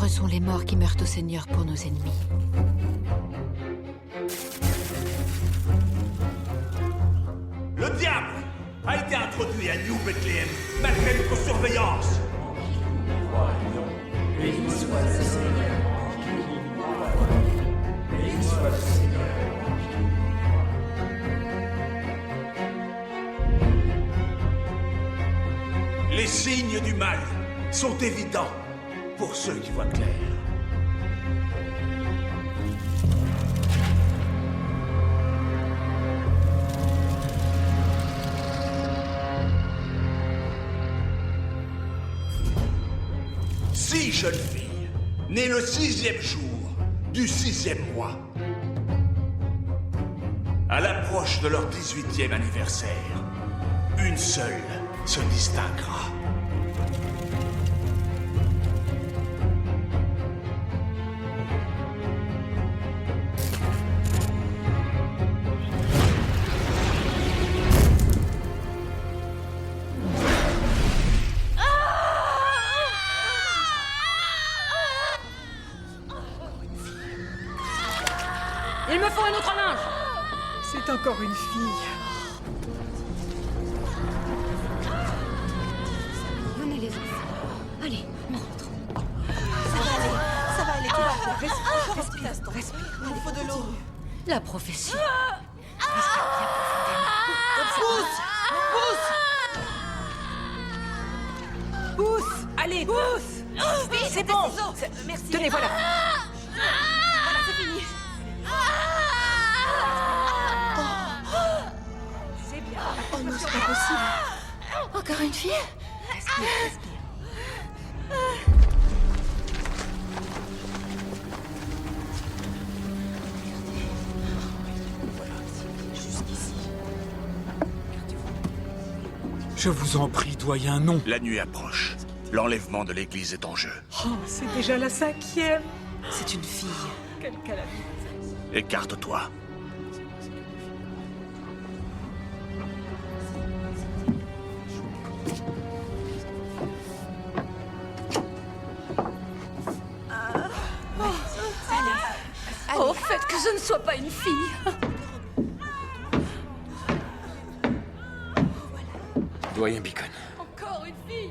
Nombreux sont les morts qui meurent au Seigneur pour nos ennemis. Le diable a été introduit à New Bethlehem, malgré notre surveillance. Béni soit le Seigneur. Béni soit le Seigneur. Les signes du mal sont évidents pour ceux qui voient clair. Six jeunes filles, nées le 6e jour du 6e mois. À l'approche de leur 18e anniversaire, une seule se distinguera. Il me faut un autre linge! C'est encore une fille. Venez les enfants. Allez, on rentre. Ça va aller, tu vas faire. Respire, respire. Il nous faut de l'eau. La prophétie. Pousse! Allez, pousse! C'est bon! Merci. Tenez, voilà. Voilà, c'est fini. C'est bien. Oh non, c'est pas possible. Encore une fille? Respire, respire. Je vous en prie, doyen, non. La nuit approche. L'enlèvement de l'église est en jeu. Oh, c'est déjà la 5e. C'est une fille. Quelle calamité. Écarte-toi. Oh, faites que je ne sois pas une fille! Doyen Beacon. Encore une fille!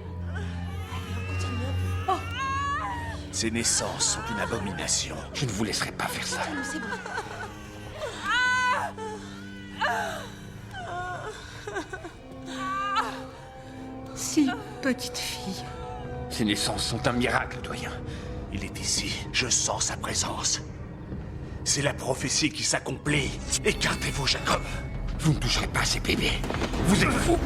Ces naissances sont une abomination. Je ne vous laisserai pas faire ça. Si, petite fille. Ces naissances sont un miracle, doyen. Il est ici. Je sens sa présence. C'est la prophétie qui s'accomplit. Écartez-vous, Jacob. Vous ne toucherez pas à ces bébés. Vous êtes fous.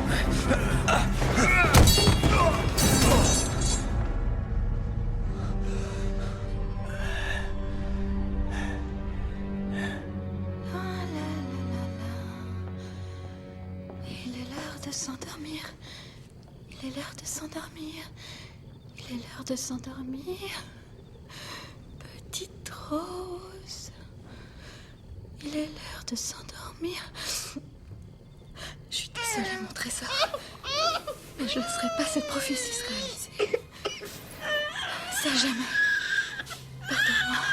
Il est l'heure de s'endormir. Il est l'heure de s'endormir. Il est l'heure de s'endormir. Petite rose. Il est l'heure de s'endormir. Je suis désolée, mon trésor. Mais je ne laisserai pas cette prophétie se réaliser. Ça jamais. Pardonne-moi.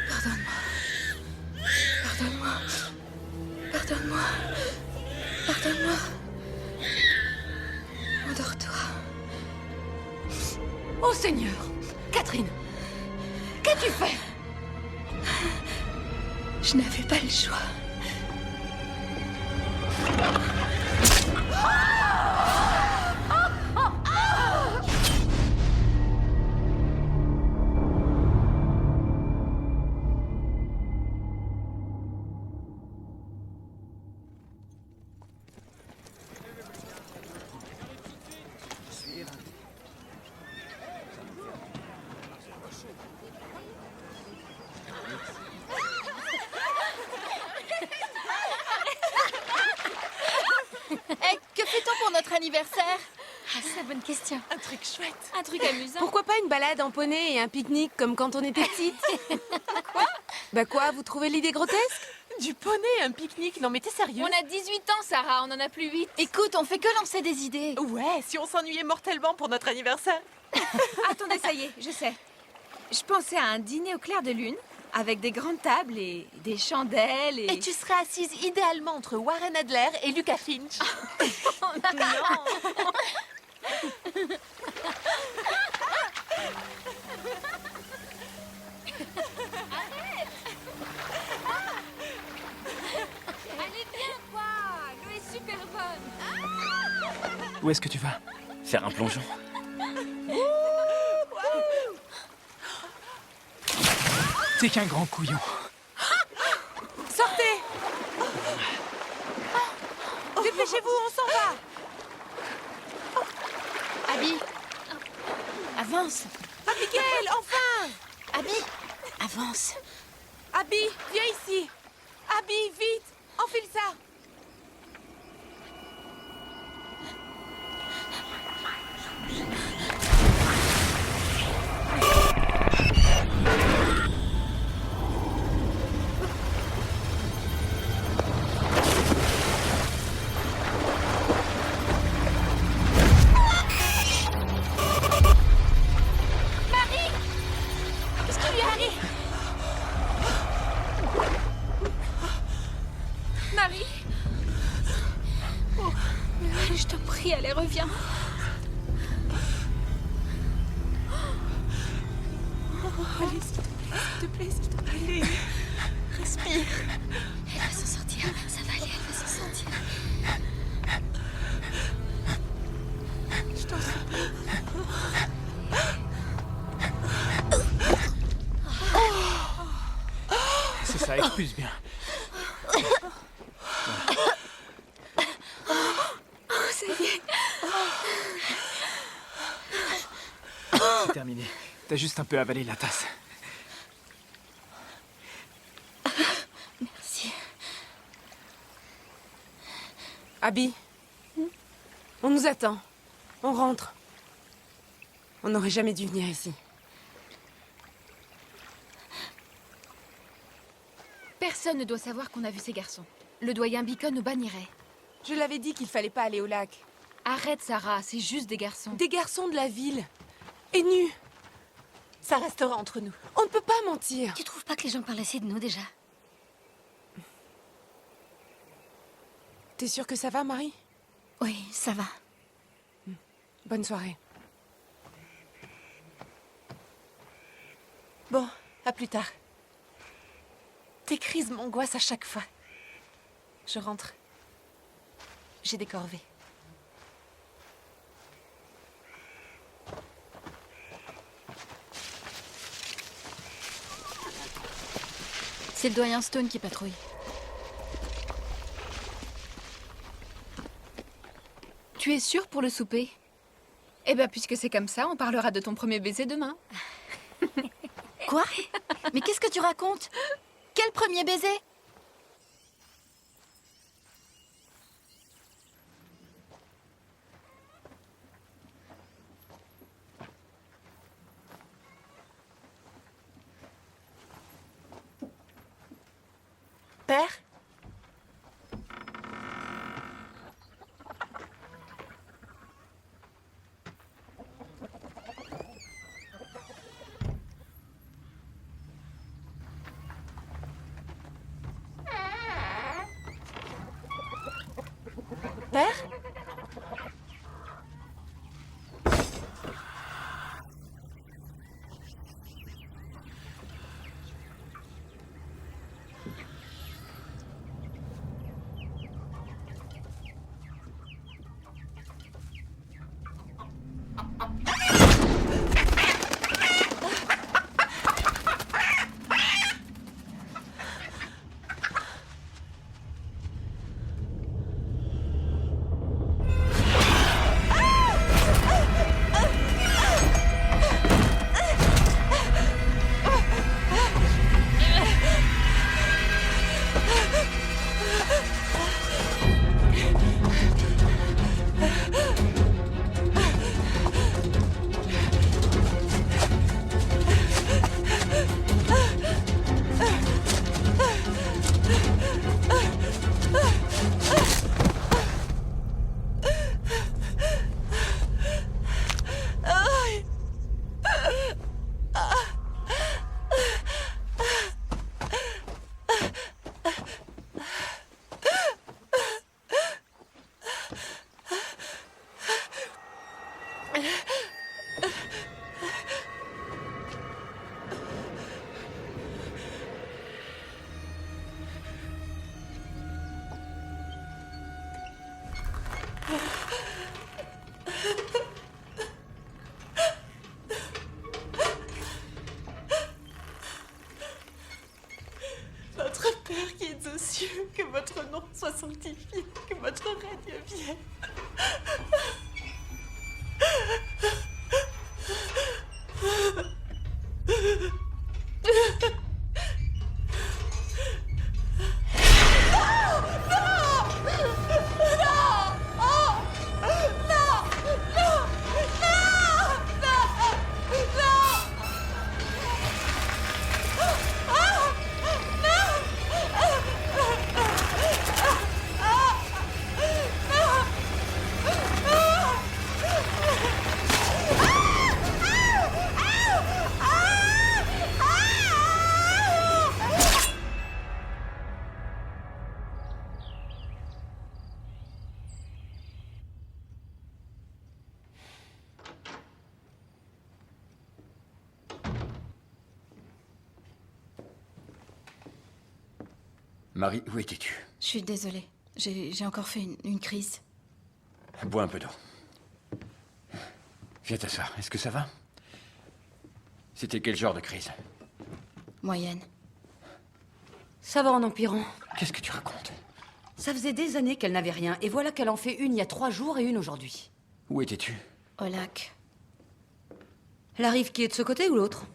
Pardonne-moi. Pardonne-moi. Pardonne-moi. Pardonne-moi. Endors-toi. Oh Seigneur! Catherine! Qu'as-tu fait? Je n'avais pas le choix. Que fait-on pour notre anniversaire? Ah, c'est la bonne question. Un truc chouette. Un truc amusant. Pourquoi pas une balade en poney et un pique-nique comme quand on était petite? Quoi? Bah quoi, vous trouvez l'idée grotesque? Du poney, un pique-nique. Non mais t'es sérieux? On a 18 ans, Sarah, on en a plus 8. Écoute, on fait que lancer des idées. Ouais, si on s'ennuyait mortellement pour notre anniversaire. Attendez, ça y est, je sais. Je pensais à un dîner au clair de lune, avec des grandes tables et des chandelles et... Et tu serais assise idéalement entre Warren Adler et Lucas Finch. Allez, viens, quoi. L'eau est super bonne. Où est-ce que tu vas? Faire un plongeon? T'es qu'un grand couillon. Sortez! Dépêchez-vous, on s'en va! Abby, avance. Abigail, enfin! Abby, avance. Abby, viens ici! Abby, vite! Enfile ça! Qu'est-ce qui lui arrive? Marie? Oh, je t'en prie, allez, reviens. Allez, s'il te plaît, s'il te plaît. Allez, respire. Elle va s'en sortir. Ça va aller, elle va s'en sortir. Je t'en supplie. C'est ça, expulse bien. Ça y est. C'est terminé. T'as juste un peu avalé la tasse. Merci. Abby, on nous attend. On rentre. On n'aurait jamais dû venir ici. Personne ne doit savoir qu'on a vu ces garçons. Le doyen Beacon nous bannirait. Je l'avais dit qu'il fallait pas aller au lac. Arrête, Sarah, c'est juste des garçons. Des garçons de la ville. Et nus. Ça restera entre nous. On ne peut pas mentir. Tu trouves pas que les gens parlent assez de nous déjà? T'es sûre que ça va, Marie? Oui, ça va. Bonne soirée. Bon, à plus tard. Tes crises m'angoissent à chaque fois. Je rentre. J'ai des corvées. C'est le doyen Stone qui patrouille. Tu es sûre pour le souper? Eh ben, puisque c'est comme ça, on parlera de ton premier baiser demain. Quoi? Mais qu'est-ce que tu racontes? Quel premier baiser? Père? Père? Notre Père qui es aux cieux, que votre nom soit sanctifié, que votre règne vienne. Marie, où étais-tu? Je suis désolée. J'ai encore fait une crise. Bois un peu d'eau. Viens t'asseoir. Est-ce que ça va? C'était quel genre de crise? Moyenne. Ça va en empirant. Qu'est-ce que tu racontes? Ça faisait des années qu'elle n'avait rien, et voilà qu'elle en fait une il y a 3 jours et une aujourd'hui. Où étais-tu? Au lac. Elle arrive qui est de ce côté ou l'autre?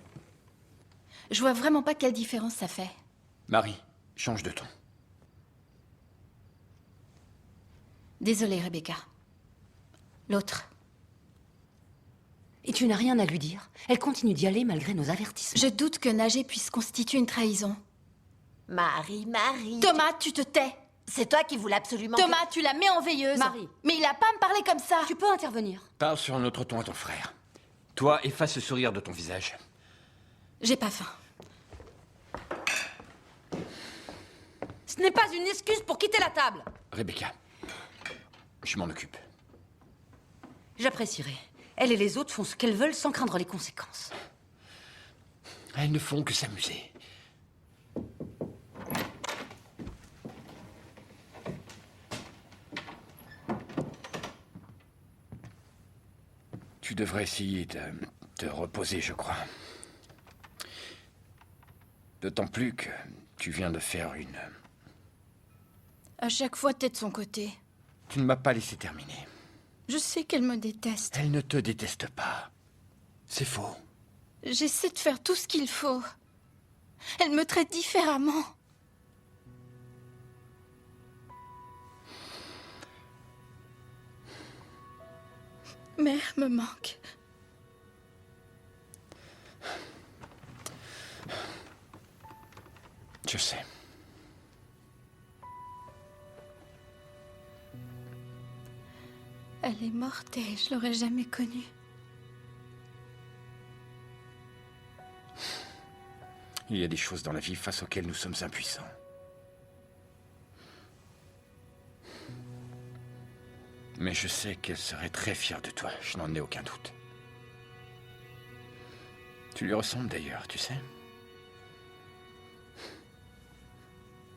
Je vois vraiment pas quelle différence ça fait. Marie, change de ton. Désolée, Rebecca. L'autre. Et tu n'as rien à lui dire? Elle continue d'y aller malgré nos avertissements. Je doute que nager puisse constituer une trahison. Marie. Thomas, tu te tais. C'est toi qui voulais absolument... Thomas, tu la mets en veilleuse. Marie. Mais il a pas à me parler comme ça. Tu peux intervenir. Parle sur un autre ton à ton frère. Toi, efface ce sourire de ton visage. J'ai pas faim. Ce n'est pas une excuse pour quitter la table. Rebecca, je m'en occupe. J'apprécierais. Elle et les autres font ce qu'elles veulent sans craindre les conséquences. Elles ne font que s'amuser. Tu devrais essayer de te reposer, je crois. D'autant plus que tu viens de faire une... À chaque fois, t'es de son côté. Tu ne m'as pas laissé terminer. Je sais qu'elle me déteste. Elle ne te déteste pas. C'est faux. J'essaie de faire tout ce qu'il faut. Elle me traite différemment. Mère me manque. Je sais. Elle est morte et je l'aurais jamais connue. Il y a des choses dans la vie face auxquelles nous sommes impuissants. Mais je sais qu'elle serait très fière de toi, je n'en ai aucun doute. Tu lui ressembles d'ailleurs, tu sais.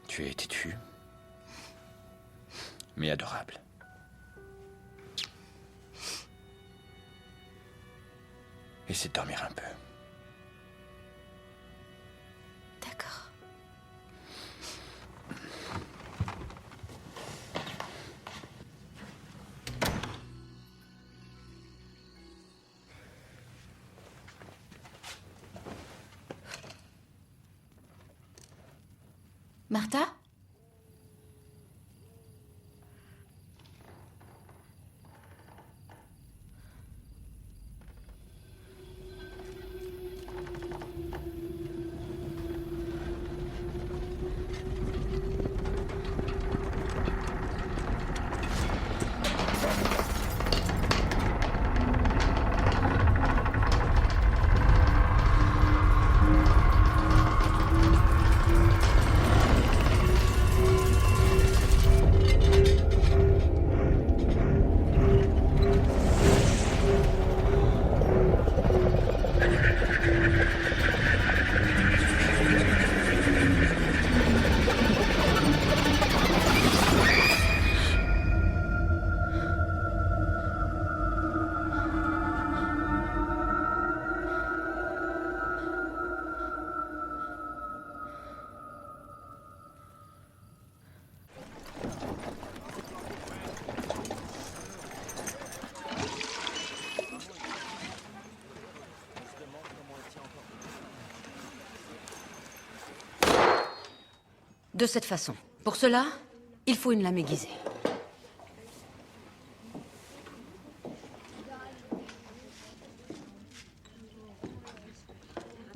Tu es têtu, mais adorable. Essaie de dormir un peu. D'accord. Martha? De cette façon. Pour cela, il faut une lame aiguisée.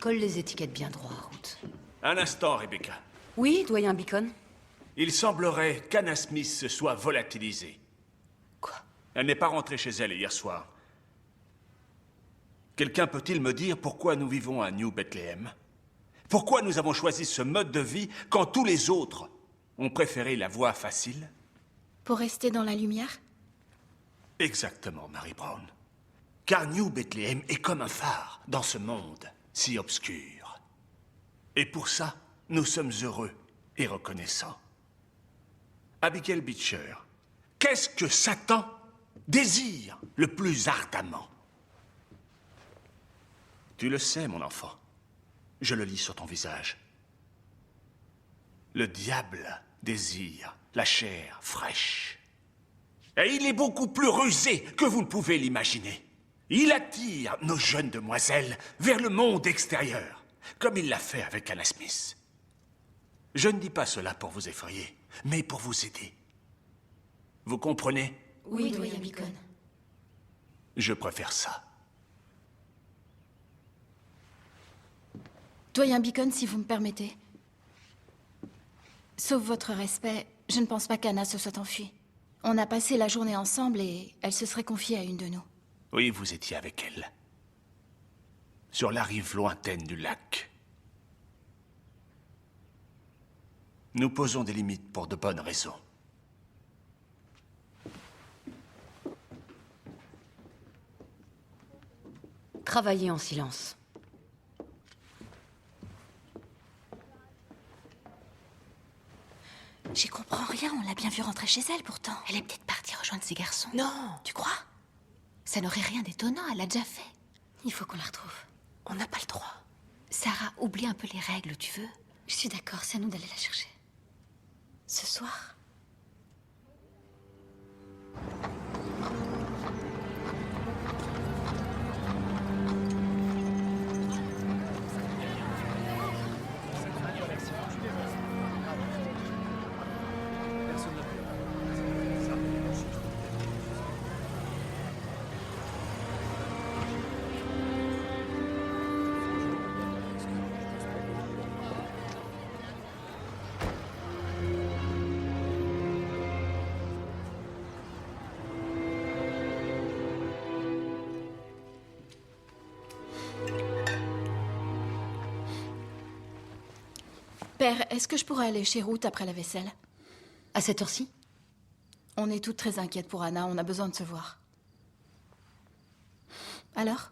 Colle les étiquettes bien droit, Ruth. Un instant, Rebecca. Oui, doyen Beacon? Il semblerait qu'Anna Smith se soit volatilisée. Quoi? Elle n'est pas rentrée chez elle hier soir. Quelqu'un peut-il me dire pourquoi nous vivons à New Bethlehem? Pourquoi nous avons choisi ce mode de vie quand tous les autres ont préféré la voie facile? Pour rester dans la lumière? Exactement, Mary Brown. Car New Bethlehem est comme un phare dans ce monde si obscur. Et pour ça, nous sommes heureux et reconnaissants. Abigail Beecher, qu'est-ce que Satan désire le plus ardemment? Tu le sais, mon enfant. Je le lis sur ton visage. Le diable désire la chair fraîche. Et il est beaucoup plus rusé que vous ne pouvez l'imaginer. Il attire nos jeunes demoiselles vers le monde extérieur, comme il l'a fait avec Anna Smith. Je ne dis pas cela pour vous effrayer, mais pour vous aider. Vous comprenez? Oui, doyen Beacon. Je préfère ça. Doyen Beacon, si vous me permettez. Sauf votre respect, je ne pense pas qu'Anna se soit enfuie. On a passé la journée ensemble et elle se serait confiée à une de nous. Oui, vous étiez avec elle. Sur la rive lointaine du lac. Nous posons des limites pour de bonnes raisons. Travaillez en silence. J'y comprends rien, on l'a bien vue rentrer chez elle pourtant. Elle est peut-être partie rejoindre ses garçons. Non, Tu crois? Ça n'aurait rien d'étonnant, elle l'a déjà fait. Il faut qu'on la retrouve. on n'a pas le droit. Sarah, oublie un peu les règles, tu veux? Je suis d'accord, c'est à nous d'aller la chercher. Ce soir? Père, est-ce que je pourrais aller chez Ruth après la vaisselle? À cette heure-ci? On est toutes très inquiètes pour Anna, on a besoin de se voir. Alors?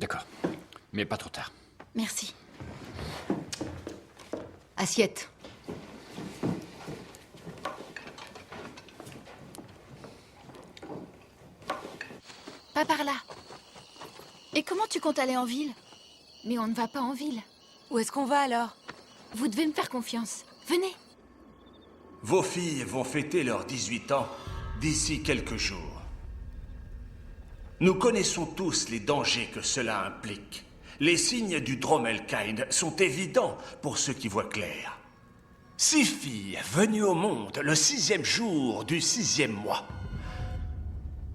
D'accord. Mais pas trop tard. Merci. Assiette. Pas par là. Et comment tu comptes aller en ville? Mais on ne va pas en ville. Où est-ce qu'on va alors? Vous devez me faire confiance. Venez. Vos filles vont fêter leurs 18 ans d'ici quelques jours. Nous connaissons tous les dangers que cela implique. Les signes du Dromelkind sont évidents pour ceux qui voient clair. 6 filles venues au monde le 6e jour du 6e mois.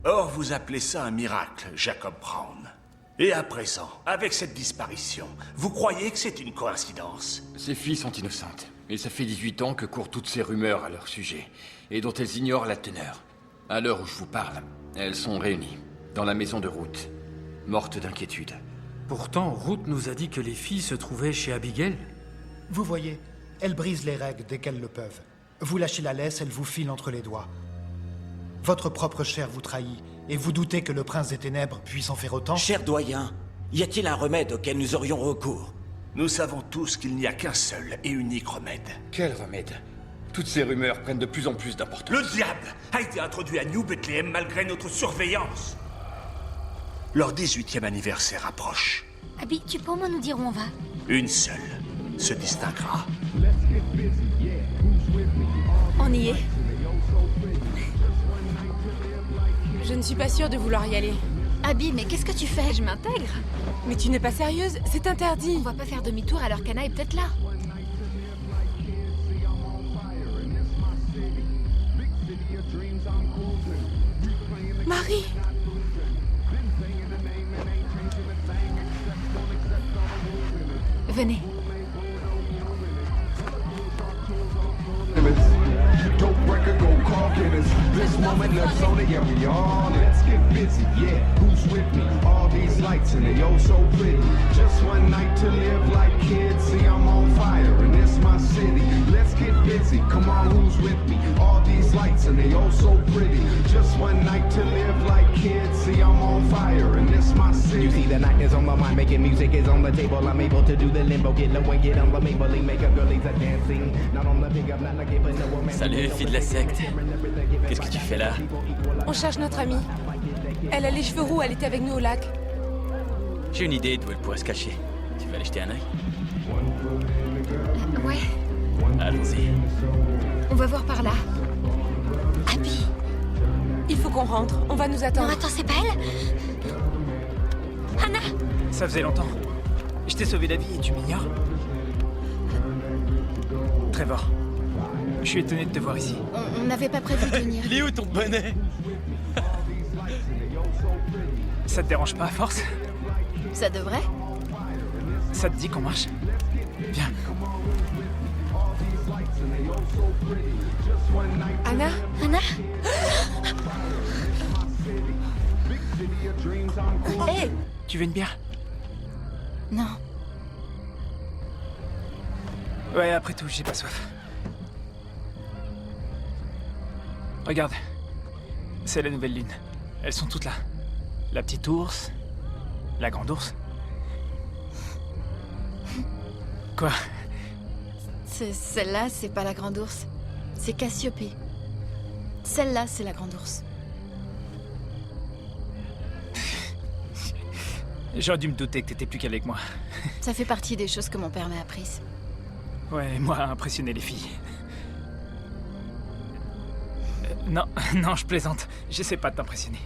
Or, vous appelez ça un miracle, Jacob Brown. Et à présent, avec cette disparition, vous croyez que c'est une coïncidence? Ces filles sont innocentes. Et ça fait 18 ans que courent toutes ces rumeurs à leur sujet, et dont elles ignorent la teneur. À l'heure où je vous parle, elles sont réunies, dans la maison de Ruth, mortes d'inquiétude. Pourtant, Ruth nous a dit que les filles se trouvaient chez Abigail. Vous voyez, elles brisent les règles dès qu'elles le peuvent. Vous lâchez la laisse, elles vous filent entre les doigts. Votre propre chair vous trahit, et vous doutez que le prince des ténèbres puisse en faire autant? Cher doyen, y a-t-il un remède auquel nous aurions recours? Nous savons tous qu'il n'y a qu'un seul et unique remède. Quel remède? Toutes ces rumeurs prennent de plus en plus d'importance. Le diable a été introduit à New Bethlehem malgré notre surveillance. Leur 18e anniversaire approche. Abby, tu peux au moins nous dire où on va? Une seule se distinguera. On y est. Je ne suis pas sûre de vouloir y aller. Abby, mais qu'est-ce que tu fais? Je m'intègre. Mais tu n'es pas sérieuse? C'est interdit. On va pas faire demi-tour alors qu'Anna est peut-être là. Marie! Venez. Dope record go call killers. This moment, let's own it, yeah, we all. Let's get busy, yeah. Who's with me? All these lights and they oh so pretty. Just one night to live like kids. See, I'm on fire and it's my city. Let's get busy. Come on, who's with me? All these lights and they oh so pretty. Just one night to live like kids. See, I'm on fire and it's my city. You see, the night is on my mind. Making music is on the table. I'm able to do the limbo. Get low and get on the Maybelline. Make a girl a dancing. Not on the big up, not like it, but no woman. Salut, fille de la secte. Qu'est-ce que tu fais là? On cherche notre amie. Elle a les cheveux roux, elle était avec nous au lac. J'ai une idée d'où elle pourrait se cacher. Tu veux aller jeter un œil? Ouais, Allons-y. on va voir par là. Abby. Il faut qu'on rentre, on va nous Non, attendre. attends, c'est pas elle? Anna! Ça faisait longtemps. Je t'ai sauvé la vie et tu m'ignores? Trevor, je suis étonné de te voir ici. On n'avait pas prévu de venir. Il est où ton bonnet? Ça te dérange pas à force? Ça devrait? Ça te dit qu'on marche? Viens. Anna? Anna? Hé! Tu veux une bière? Non. Ouais, après tout, j'ai pas soif. Regarde. C'est la nouvelle lune. Elles sont toutes là. La petite ours. La grande ours. Quoi? Celle-là, c'est pas la grande ours. C'est Cassiopée. Celle-là, c'est la grande ours. J'aurais dû me douter que t'étais plus qu'avec moi. Ça fait partie des choses que mon père m'a apprises. Ouais, moi, impressionner les filles. Non, non, je plaisante. J'essaie pas de t'impressionner.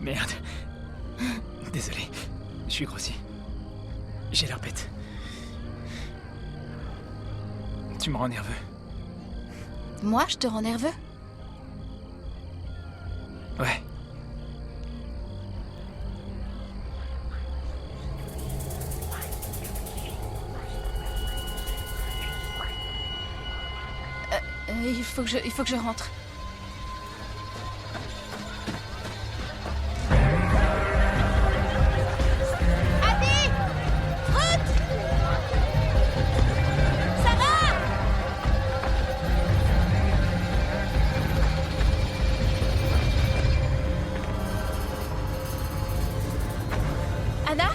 Merde. Désolé. Je suis grossi. J'ai l'air bête. Tu me rends nerveux. Moi, je te rends nerveux? Ouais. Il faut que je rentre. Abby! Ruth! Sarah! Anna?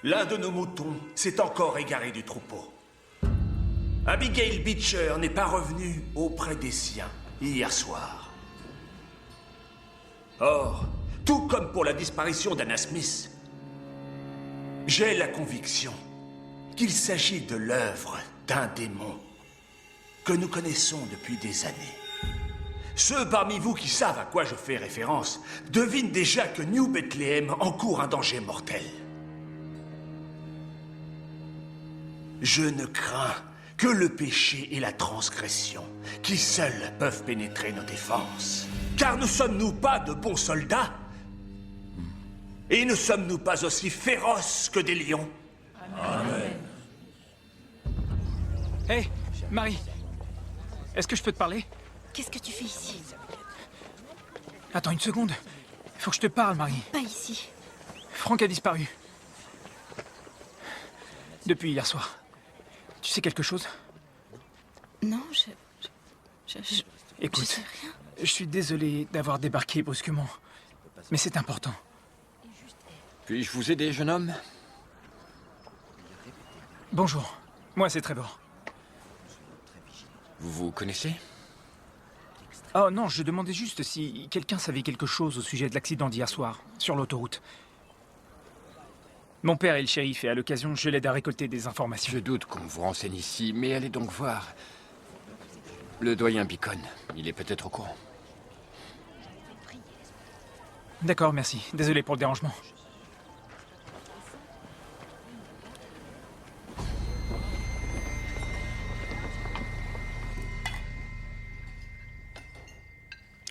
L'un de nos moutons s'est encore égaré du troupeau. Abigail Beecher n'est pas revenue auprès des siens hier soir. Or, tout comme pour la disparition d'Anna Smith, j'ai la conviction qu'il s'agit de l'œuvre d'un démon que nous connaissons depuis des années. Ceux parmi vous qui savent à quoi je fais référence devinent déjà que New Bethlehem encourt un danger mortel. Je ne crains que le péché et la transgression, qui seuls peuvent pénétrer nos défenses. Car ne sommes-nous pas de bons soldats? Et ne sommes-nous pas aussi féroces que des lions? Amen. Hey, Marie. Est-ce que je peux te parler? Qu'est-ce que tu fais ici? Attends une seconde. Faut que je te parle, Marie. Pas ici. Franck a disparu. Depuis hier soir. Tu sais quelque chose? Non, Écoute, je sais rien. je suis désolé d'avoir débarqué brusquement. Mais c'est important. Puis-je vous aider, jeune homme? Bonjour. Moi, c'est Trevor. Vous vous connaissez? Oh non, je demandais juste si quelqu'un savait quelque chose au sujet de l'accident d'hier soir, sur l'autoroute. Mon père est le shérif et à l'occasion, je l'aide à récolter des informations. Je doute qu'on vous renseigne ici, mais allez donc voir. Le doyen Beacon, il est peut-être au courant. D'accord, merci. Désolé pour le dérangement.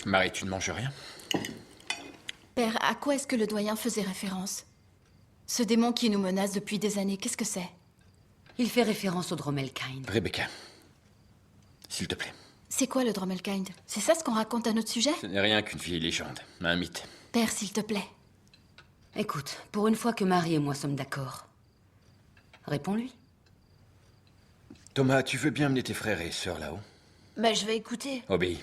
Marie, tu ne manges rien? Père, à quoi est-ce que le doyen faisait référence? Ce démon qui nous menace depuis des années, qu'est-ce que c'est? Il fait référence au Dromelkind. Rebecca, s'il te plaît. C'est quoi le Dromelkind? C'est ça ce qu'on raconte à notre sujet? Ce n'est rien qu'une vieille légende, un mythe. Père, s'il te plaît. Écoute, pour une fois que Marie et moi sommes d'accord, réponds-lui. Thomas, tu veux bien amener tes frères et sœurs là-haut? Mais je vais écouter. Obéis.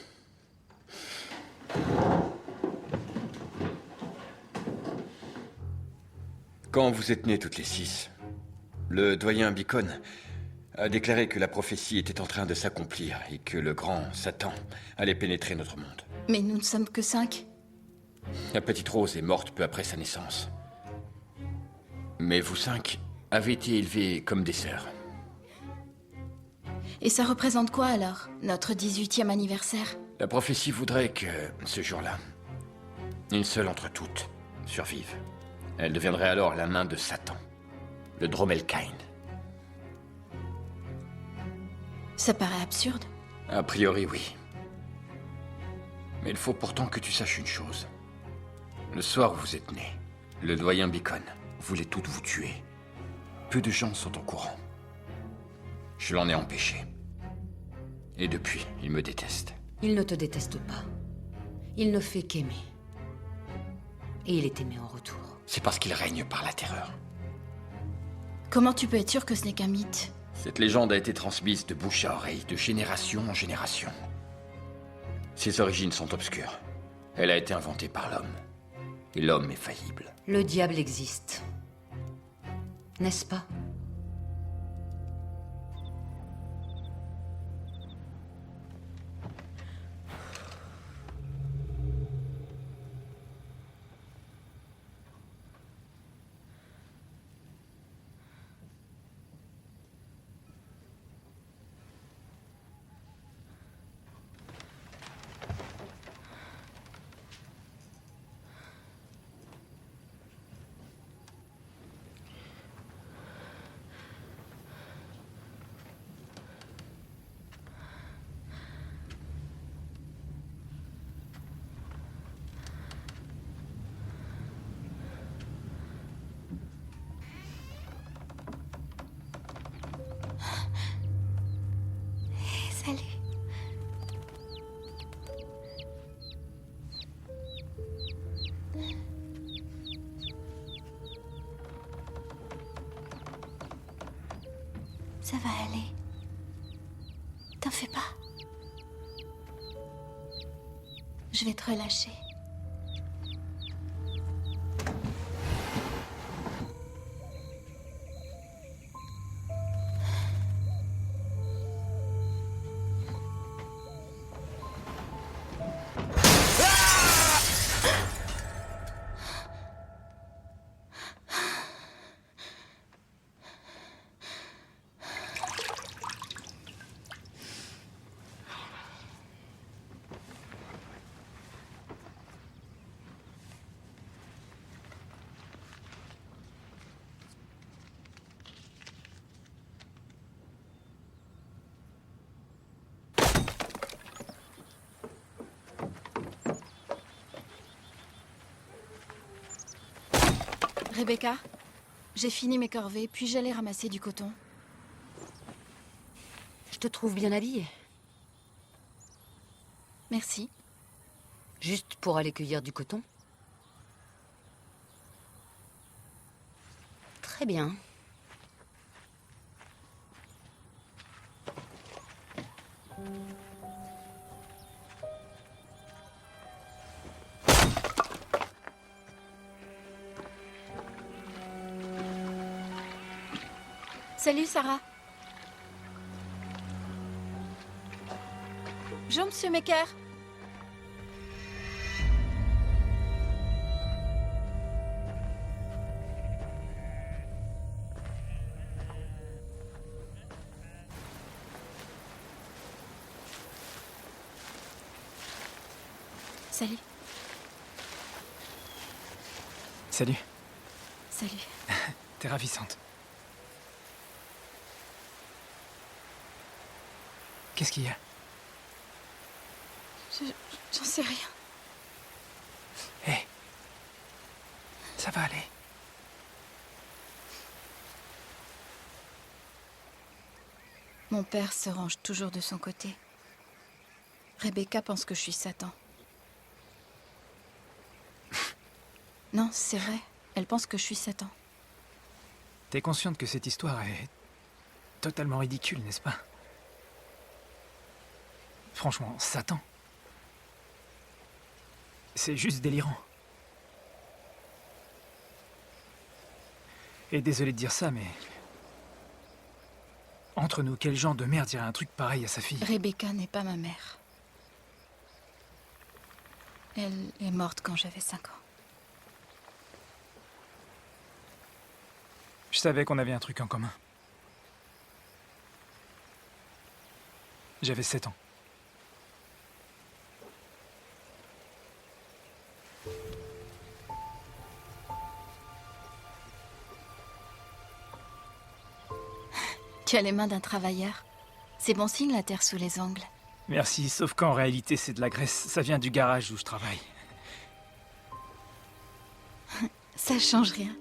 Quand vous êtes nés toutes les 6, le doyen Beacon a déclaré que la prophétie était en train de s'accomplir et que le grand Satan allait pénétrer notre monde. Mais nous ne sommes que 5. La petite Rose est morte peu après sa naissance. Mais vous 5 avez été élevés comme des sœurs. Et ça représente quoi alors? Notre 18e anniversaire? La prophétie voudrait que, ce jour-là, une seule entre toutes survive. Elle deviendrait alors la main de Satan, le Dromelkind. Ça paraît absurde. A priori, oui. Mais il faut pourtant que tu saches une chose. Le soir où vous êtes nés, le doyen Beacon voulait toutes vous tuer. Peu de gens sont au courant. Je l'en ai empêché. Et depuis, il me déteste. Il ne te déteste pas. Il ne fait qu'aimer. Et il est aimé en retour. C'est parce qu'il règne par la terreur. Comment tu peux être sûr que ce n'est qu'un mythe? Cette légende a été transmise de bouche à oreille, de génération en génération. Ses origines sont obscures. Elle a été inventée par l'homme. Et l'homme est faillible. Le diable existe. N'est-ce pas? Salut. Ça va aller. T'en fais pas. Je vais te relâcher. Rebecca, j'ai fini mes corvées, puis j'allais ramasser du coton. Je te trouve bien habillée. Merci. Juste pour aller cueillir du coton? Très bien. Salut, Sarah. Bonjour, Monsieur Maker. Salut. Salut. Salut. T'es ravissante. Qu'est-ce qu'il y a? J'en sais rien. Hé. Ça va aller. Mon père se range toujours de son côté. Rebecca pense que je suis Satan. Non, c'est vrai. Elle pense que je suis Satan. T'es consciente que cette histoire est totalement ridicule, n'est-ce pas? Franchement, Satan. C'est juste délirant. Et désolé de dire ça, mais... Entre nous, quel genre de merde dirait un truc pareil à sa fille? Rebecca n'est pas ma mère. Elle est morte quand j'avais 5 ans. Je savais qu'on avait un truc en commun. J'avais 7 ans. Tu as les mains d'un travailleur. C'est bon signe, la terre sous les ongles. Merci, sauf qu'en réalité, c'est de la graisse. Ça vient du garage où je travaille. Ça change rien.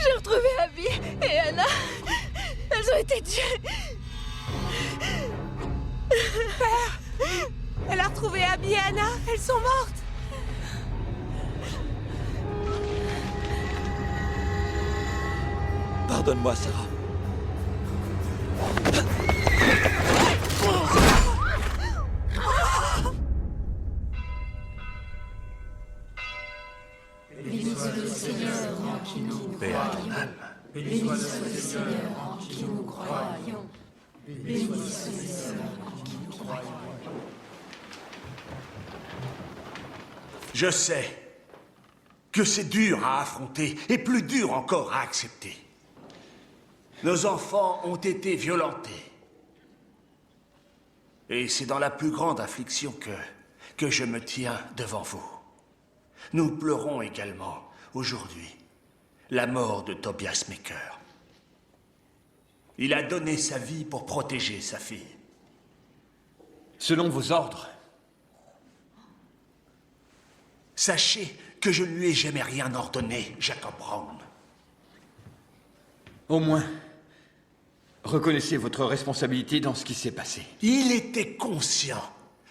J'ai retrouvé Abby et Anna. Elles ont été tuées. Père! Elle a retrouvé Abby et Anna. Elles sont mortes. Pardonne-moi, Sarah. Béni soit le Seigneur en qui nous croyons. Béni soit le Seigneur en qui nous croyons. Béni soit le Seigneur en qui nous croyons. Je sais que c'est dur à affronter et plus dur encore à accepter. Nos enfants ont été violentés. Et c'est dans la plus grande affliction que je me tiens devant vous. Nous pleurons également, aujourd'hui, la mort de Tobias Maker. Il a donné sa vie pour protéger sa fille. Selon vos ordres. Sachez que je ne lui ai jamais rien ordonné, Jacob Brown. Au moins, reconnaissez votre responsabilité dans ce qui s'est passé. Il était conscient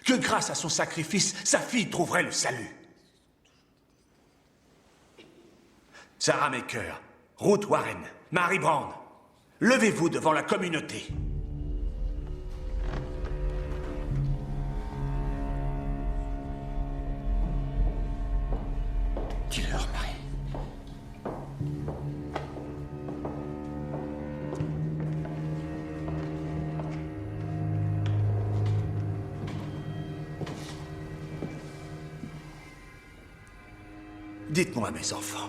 que grâce à son sacrifice, sa fille trouverait le salut. Sarah Maker, Ruth Warren, Mary Brown, levez-vous devant la communauté. Dis-leur, Marie. Dites-moi, mes enfants.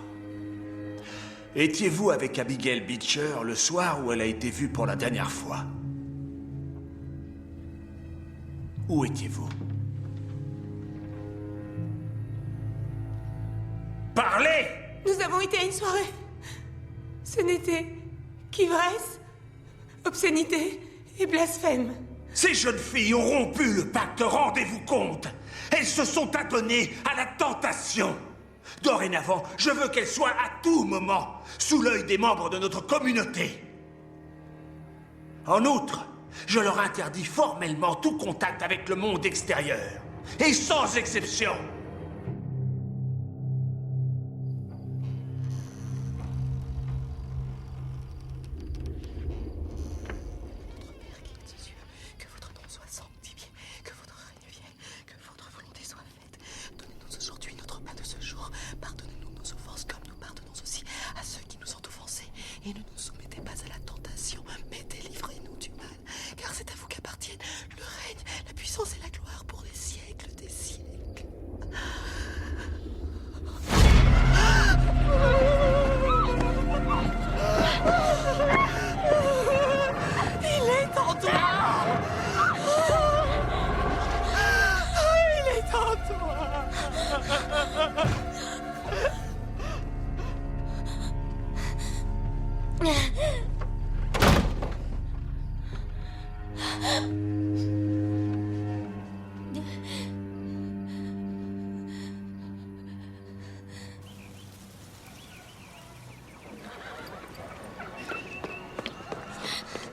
Étiez-vous avec Abigail Beecher le soir où elle a été vue pour la dernière fois? Où étiez-vous? Parlez! Nous avons été à une soirée. Ce n'était qu'ivresse, obscénité et blasphème. Ces jeunes filles ont rompu le pacte, rendez-vous compte. Elles se sont adonnées à la tentation. Dorénavant, je veux qu'elles soient à tout moment sous l'œil des membres de notre communauté. En outre, je leur interdis formellement tout contact avec le monde extérieur. Et sans exception.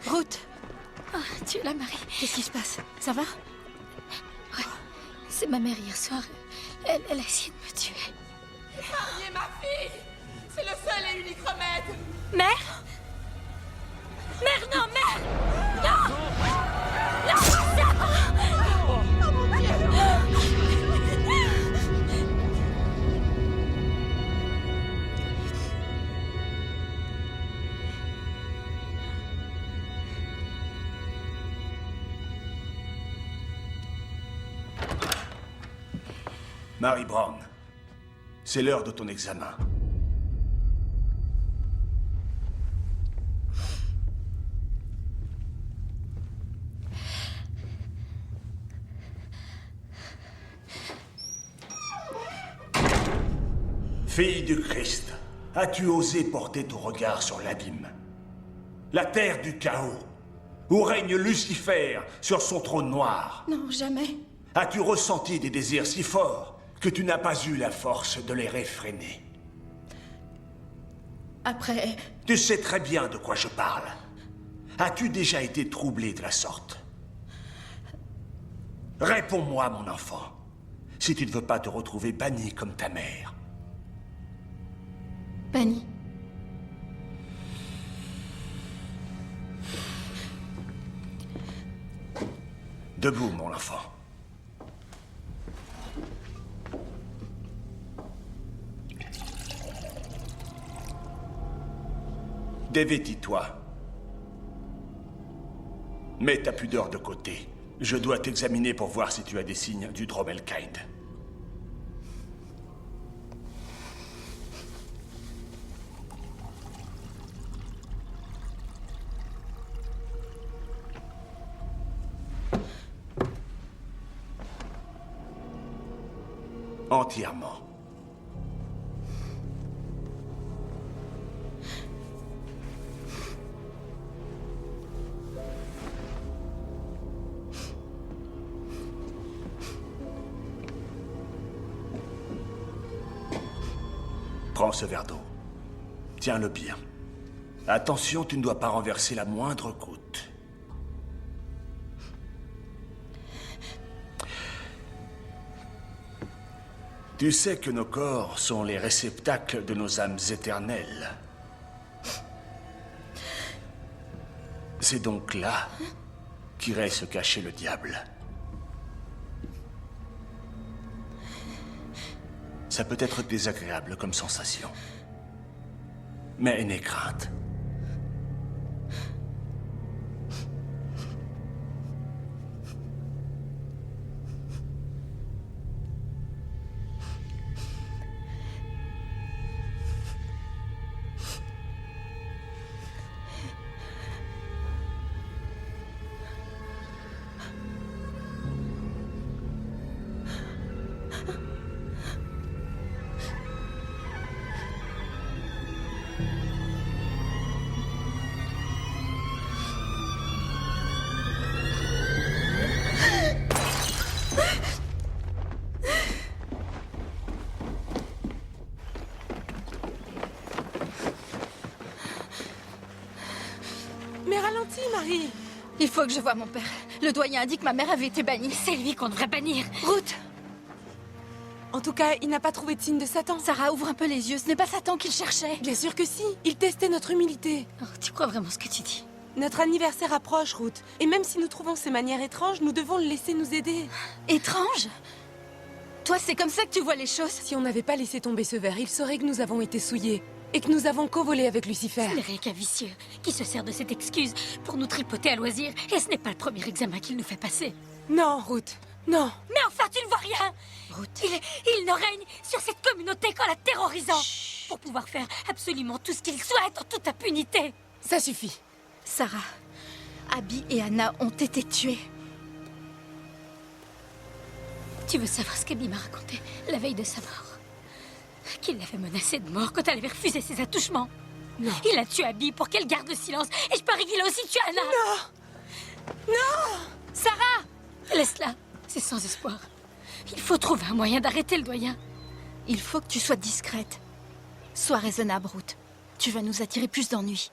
Ruth! Oh, tu es là, Marie. Qu'est-ce qui se passe? Ça va? Ouais. C'est ma mère hier soir. Elle a essayé de me tuer. Épargnez ma fille! C'est le seul et unique remède! Mère? Mère, non, mère! Non! Non! Oh mon Dieu! Mary Brown, c'est l'heure de ton examen. Fille du Christ, as-tu osé porter ton regard sur l'abîme? La terre du chaos, où règne Lucifer sur son trône noir? Non, jamais. As-tu ressenti des désirs si forts que tu n'as pas eu la force de les réfréner? Après... Tu sais très bien de quoi je parle. As-tu déjà été troublé de la sorte? Réponds-moi, mon enfant, si tu ne veux pas te retrouver banni comme ta mère. Banni. Debout, mon enfant. Dévêtis-toi. Mets ta pudeur de côté. Je dois t'examiner pour voir si tu as des signes du Dromelkind. Entièrement. Prends ce verre d'eau. Tiens-le bien. Attention, tu ne dois pas renverser la moindre goutte. Tu sais que nos corps sont les réceptacles de nos âmes éternelles. C'est donc là qu'irait se cacher le diable. Ça peut être désagréable comme sensation. Mais n'aie crainte. gentil, Marie. Il faut que je voie mon père. Le doyen a dit que ma mère avait été bannie. C'est lui qu'on devrait bannir. Ruth! En tout cas, il n'a pas trouvé de signe de Satan. Sarah, ouvre un peu les yeux. Ce n'est pas Satan qu'il cherchait. Bien sûr que si. Il testait notre humilité. Oh, tu crois vraiment ce que tu dis? Notre anniversaire approche, Ruth. Et même si nous trouvons ses manières étranges, nous devons le laisser nous aider. Étrange? Toi, c'est comme ça que tu vois les choses? Si on n'avait pas laissé tomber ce verre, il saurait que nous avons été souillés. Et que nous avons convolé avec Lucifer. Ce n'est rien qu'un vicieux qui se sert de cette excuse pour nous tripoter à loisir. Et ce n'est pas le premier examen qu'il nous fait passer. Non, Ruth. Non. Mais enfin, tu ne vois rien. Ruth. Il ne règne sur cette communauté qu'en la terrorisant. Pour pouvoir faire absolument tout ce qu'il souhaite en toute impunité. Ça suffit. Sarah, Abby et Anna ont été tuées. Tu veux savoir ce qu'Abby m'a raconté la veille de sa mort? Qu'il l'avait menacée de mort quand elle avait refusé ses attouchements. Non. Il a tué Abby pour qu'elle garde le silence. Et je parie qu'il a aussi tué Anna. Non. Non. Sarah, laisse-la. C'est sans espoir. Il faut trouver un moyen d'arrêter le doyen. Il faut que tu sois discrète. Sois raisonnable, Ruth. Tu vas nous attirer plus d'ennuis.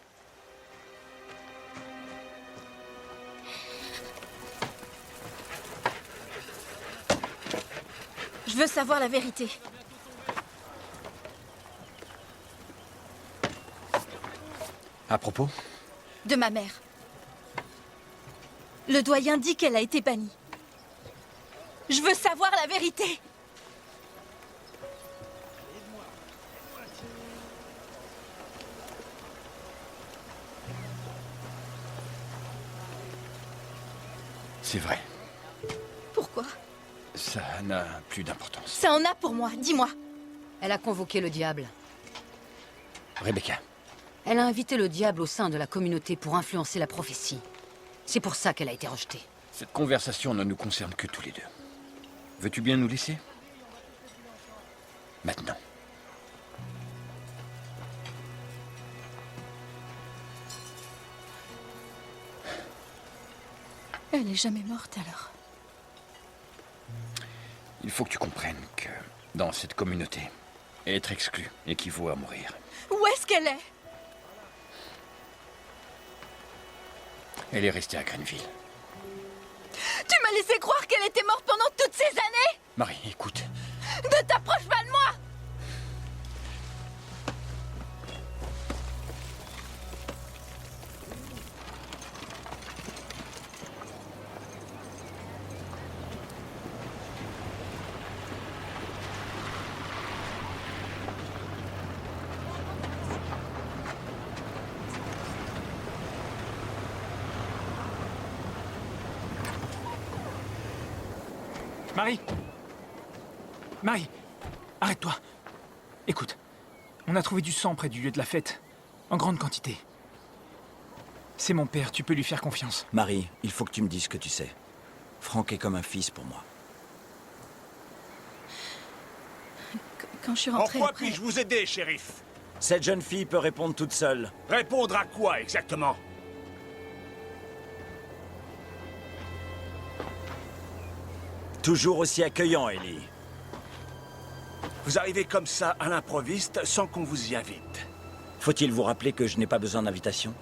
Je veux savoir la vérité. À propos? De ma mère. Le doyen dit qu'elle a été bannie. Je veux savoir la vérité. C'est vrai. Pourquoi? Ça n'a plus d'importance. Ça en a pour moi, dis-moi. Elle a convoqué le diable. Rebecca. Elle a invité le diable au sein de la communauté pour influencer la prophétie. C'est pour ça qu'elle a été rejetée. Cette conversation ne nous concerne que tous les deux. Veux-tu bien nous laisser? Maintenant. Elle n'est jamais morte alors. Il faut que tu comprennes que, dans cette communauté, être exclu équivaut à mourir. Où est-ce qu'elle est? Elle est restée à Greenville. Tu m'as laissé croire qu'elle était morte pendant toutes ces années? Marie, écoute. Ne t'approche pas de moi! Marie! Marie! Arrête-toi! Écoute, on a trouvé du sang près du lieu de la fête, en grande quantité. C'est mon père, tu peux lui faire confiance. Marie, il faut que tu me dises ce que tu sais. Franck est comme un fils pour moi. Quand je suis En rentrée quoi après... puis-je vous aider, shérif? Cette jeune fille peut répondre toute seule. Répondre à quoi, exactement? Toujours aussi accueillant, Ellie. Vous arrivez comme ça à l'improviste sans qu'on vous y invite. Faut-il vous rappeler que je n'ai pas besoin d'invitation?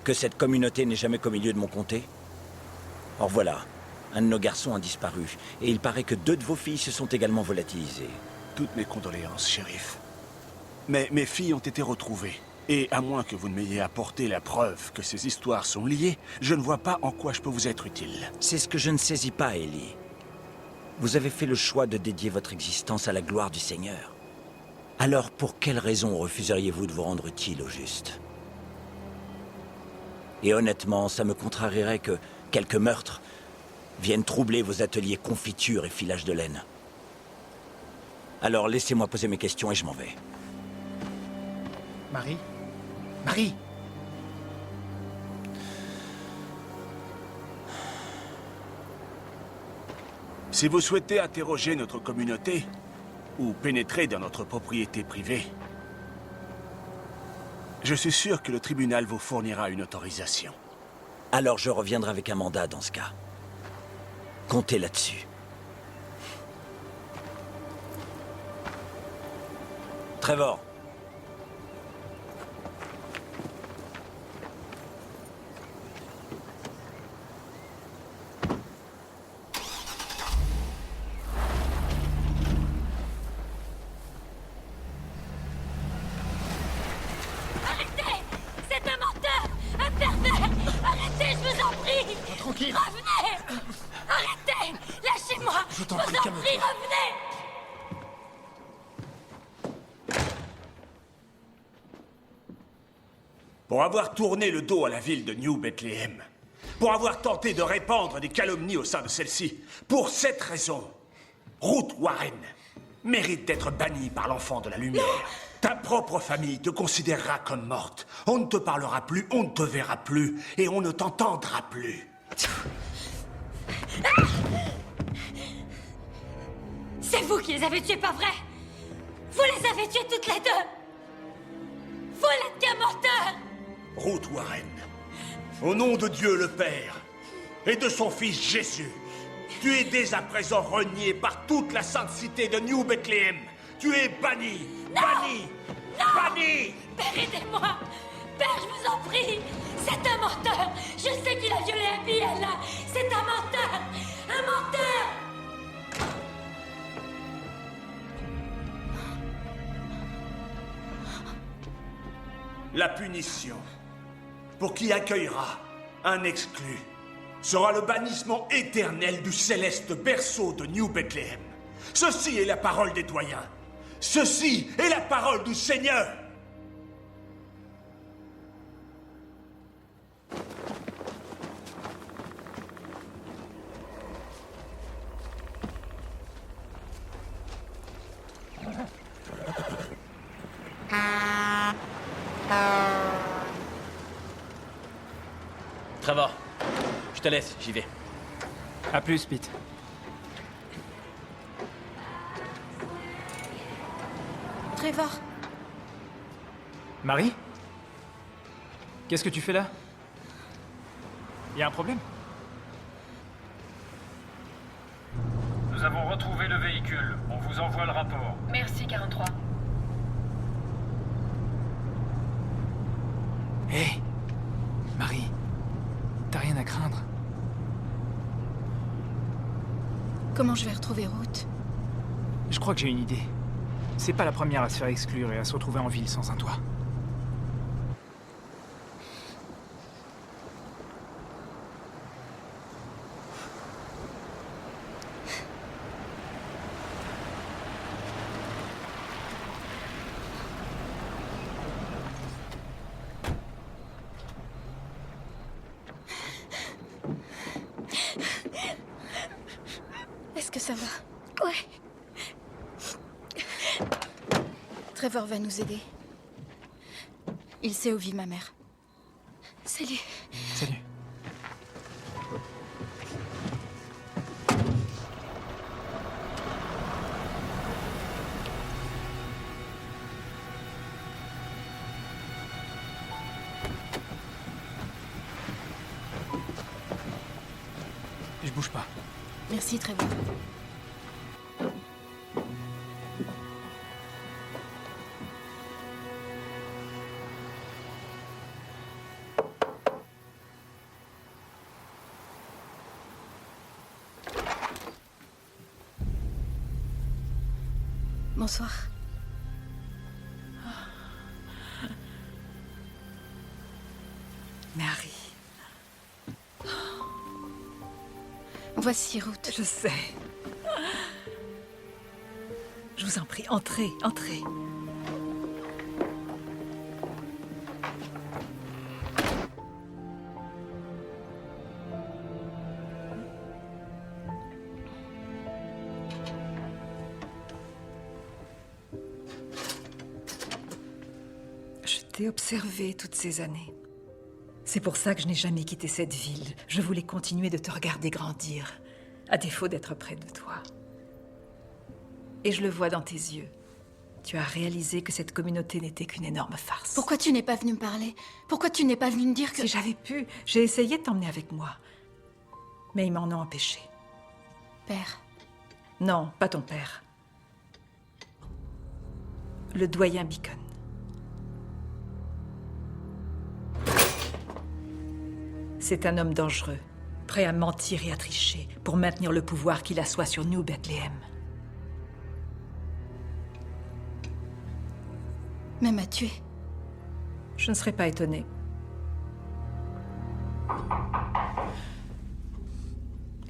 Que cette communauté n'est jamais qu'au milieu de mon comté? Or voilà, un de nos garçons a disparu, et il paraît que 2 de vos filles se sont également volatilisées. Toutes mes condoléances, shérif. Mais mes filles ont été retrouvées. Et à moins que vous ne m'ayez apporté la preuve que ces histoires sont liées, je ne vois pas en quoi je peux vous être utile. C'est ce que je ne saisis pas, Ellie. Vous avez fait le choix de dédier votre existence à la gloire du Seigneur. Alors, pour quelle raison refuseriez-vous de vous rendre utile au juste? Et honnêtement, ça me contrarierait que quelques meurtres viennent troubler vos ateliers confiture et filage de laine. Alors, laissez-moi poser mes questions et je m'en vais. Marie? Marie! Si vous souhaitez interroger notre communauté, ou pénétrer dans notre propriété privée, je suis sûr que le tribunal vous fournira une autorisation. Alors je reviendrai avec un mandat dans ce cas. Comptez là-dessus. Trevor. Vite. Revenez! Arrêtez! Lâchez-moi! Je t'en prie, calme-toi. Revenez! Pour avoir tourné le dos à la ville de New Bethlehem, pour avoir tenté de répandre des calomnies au sein de celle-ci, pour cette raison, Ruth Warren mérite d'être bannie par l'enfant de la lumière. Ta propre famille te considérera comme morte. On ne te parlera plus, on ne te verra plus, et on ne t'entendra plus. C'est vous qui les avez tués, pas vrai? Vous les avez tués toutes les deux! Vous n'êtes qu'un menteur! Ruth Warren, au nom de Dieu le Père et de son Fils Jésus, tu es dès à présent renié par toute la sainte cité de New Bethlehem. Tu es banni! Non! Banni! Non! Banni! Père, aidez-moi! Père, je vous en prie! C'est un menteur! Je sais qu'il a violé Abby, Ella! C'est un menteur! Un menteur! La punition, pour qui accueillera un exclu, sera le bannissement éternel du céleste berceau de New Bethlehem. Ceci est la parole des doyens. Ceci est la parole du Seigneur. Trevor, je te laisse, j'y vais. À plus, Pete. Trevor, Marie? Qu'est-ce que tu fais là? Y a un problème? Nous avons retrouvé le véhicule. On vous envoie le rapport. Merci, 43. Hé! Marie, t'as rien à craindre. comment je vais retrouver Ruth? Je crois que j'ai une idée. C'est pas la première à se faire exclure et à se retrouver en ville sans un toit. Est-ce que ça va? Ouais. Trevor va nous aider. Il sait où vit ma mère. Salut. Salut. Je bouge pas. Merci, Trevor. Bonsoir. Marie. Voici Ruth. Je sais. Je vous en prie, entrez, entrez. Je t'ai observé toutes ces années. C'est pour ça que je n'ai jamais quitté cette ville. Je voulais continuer de te regarder grandir, à défaut d'être près de toi. Et je le vois dans tes yeux. Tu as réalisé que cette communauté n'était qu'une énorme farce. Pourquoi tu n'es pas venu me parler? Pourquoi tu n'es pas venu me dire que... Si j'avais pu, j'ai essayé de t'emmener avec moi. Mais ils m'en ont empêché. Père. Non, pas ton père. Le doyen Beacon. C'est un homme dangereux, prêt à mentir et à tricher pour maintenir le pouvoir qu'il assoit sur New Bethlehem. Même à tuer. Je ne serais pas étonnée.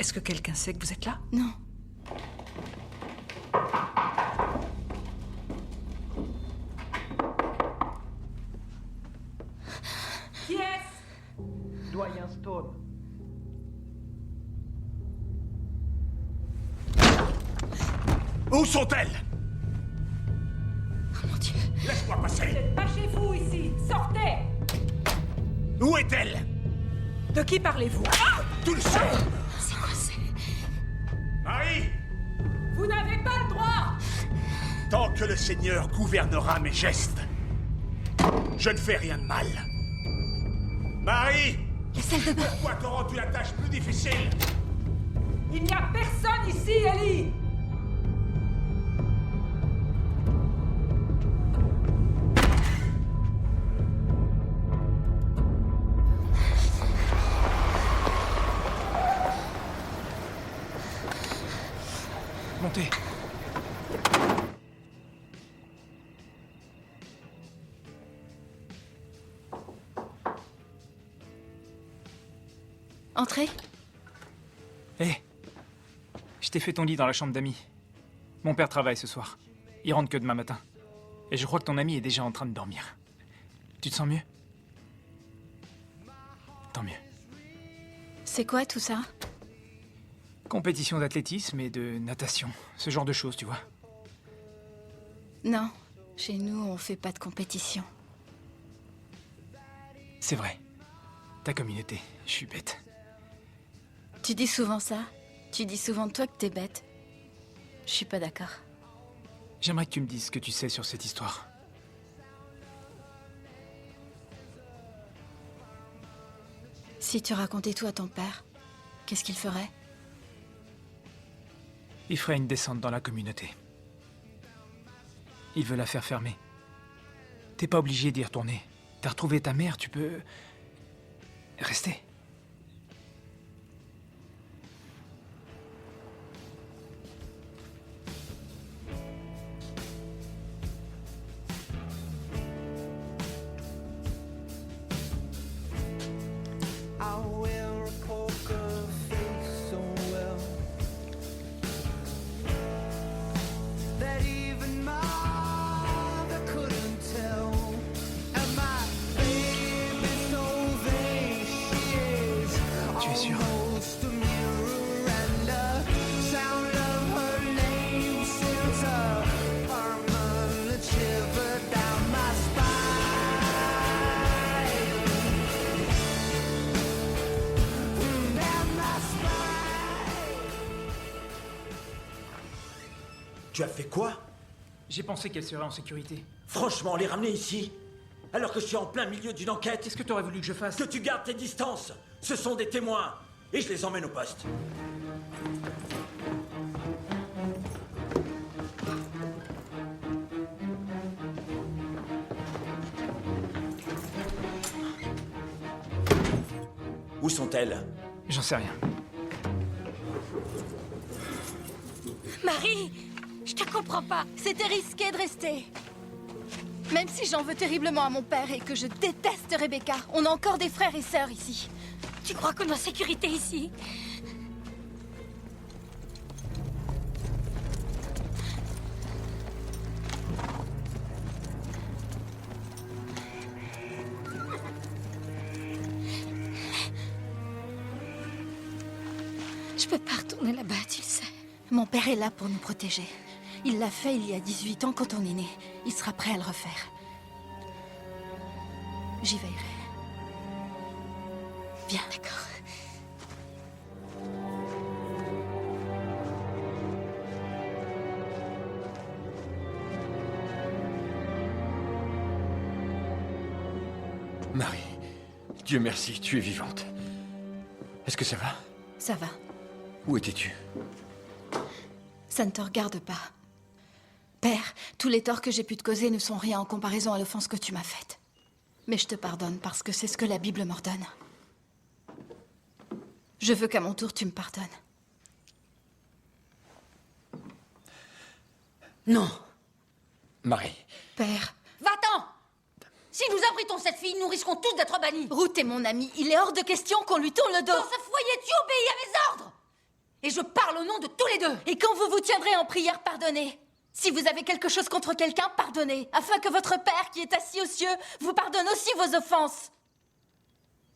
Est-ce que quelqu'un sait que vous êtes là? Non. Qui est-ce? Doyen Stone. Où sont-elles? Oh mon Dieu. Laisse-moi passer. Vous n'êtes pas chez vous ici. Sortez! Où est-elle? De qui parlez-vous? Tu le sais. C'est quoi c'est? Marie! Vous n'avez pas le droit! Tant que le Seigneur gouvernera mes gestes, je ne fais rien de mal. Marie! La salle de bain. Pourquoi t'as rendu la tâche plus difficile? Il n'y a personne ici, Ellie! Montez. Entrez. Hé, je t'ai fait ton lit dans la chambre d'amis. Mon père travaille ce soir. Il rentre que demain matin. Et je crois que ton ami est déjà en train de dormir. Tu te sens mieux? Tant mieux. C'est quoi tout ça? Compétition d'athlétisme et de natation. Ce genre de choses, tu vois. Non, chez nous, on fait pas de compétition. C'est vrai. Ta communauté, je suis bête. Tu dis souvent ça? Tu dis souvent de toi que t'es bête. Je suis pas d'accord. J'aimerais que tu me dises ce que tu sais sur cette histoire. Si tu racontais tout à ton père, qu'est-ce qu'il ferait? Il ferait une descente dans la communauté. Il veut la faire fermer. T'es pas obligé d'y retourner. T'as retrouvé ta mère, tu peux... rester. I wear a poker face so well that even mother couldn't tell. And my baby so vain she is almost a mirror, and the sound of her name sends a permanent shiver down my spine. Tu as fait quoi? J'ai pensé qu'elle serait en sécurité. Franchement, les ramener ici? Alors que je suis en plein milieu d'une enquête? Qu'est-ce que tu aurais voulu que je fasse? Que tu gardes tes distances. Ce sont des témoins. Et je les emmène au poste. Où sont-elles? J'en sais rien. Marie, je te comprends pas. C'était risqué de rester. Même si j'en veux terriblement à mon père et que je déteste Rebecca, on a encore des frères et sœurs ici. Tu crois qu'on est en sécurité ici? Je peux pas retourner là-bas, tu le sais. Mon père est là pour nous protéger. Il l'a fait il y a 18 ans quand on est né. Il sera prêt à le refaire. J'y veillerai. Bien, d'accord. Marie, Dieu merci, tu es vivante. Est-ce que ça va? Ça va. Où étais-tu? Ça ne te regarde pas. Père, tous les torts que j'ai pu te causer ne sont rien en comparaison à l'offense que tu m'as faite. Mais je te pardonne parce que c'est ce que la Bible m'ordonne. Je veux qu'à mon tour, tu me pardonnes. Non. Marie. Père. Va-t'en! Si nous abritons cette fille, nous risquons tous d'être bannis. Ruth est mon ami. Il est hors de question qu'on lui tourne le dos. Dans ce foyer, tu obéis à mes ordres! Et je parle au nom de tous les deux. Et quand vous vous tiendrez en prière, pardonnez. Si vous avez quelque chose contre quelqu'un, pardonnez, afin que votre Père qui est assis aux cieux vous pardonne aussi vos offenses.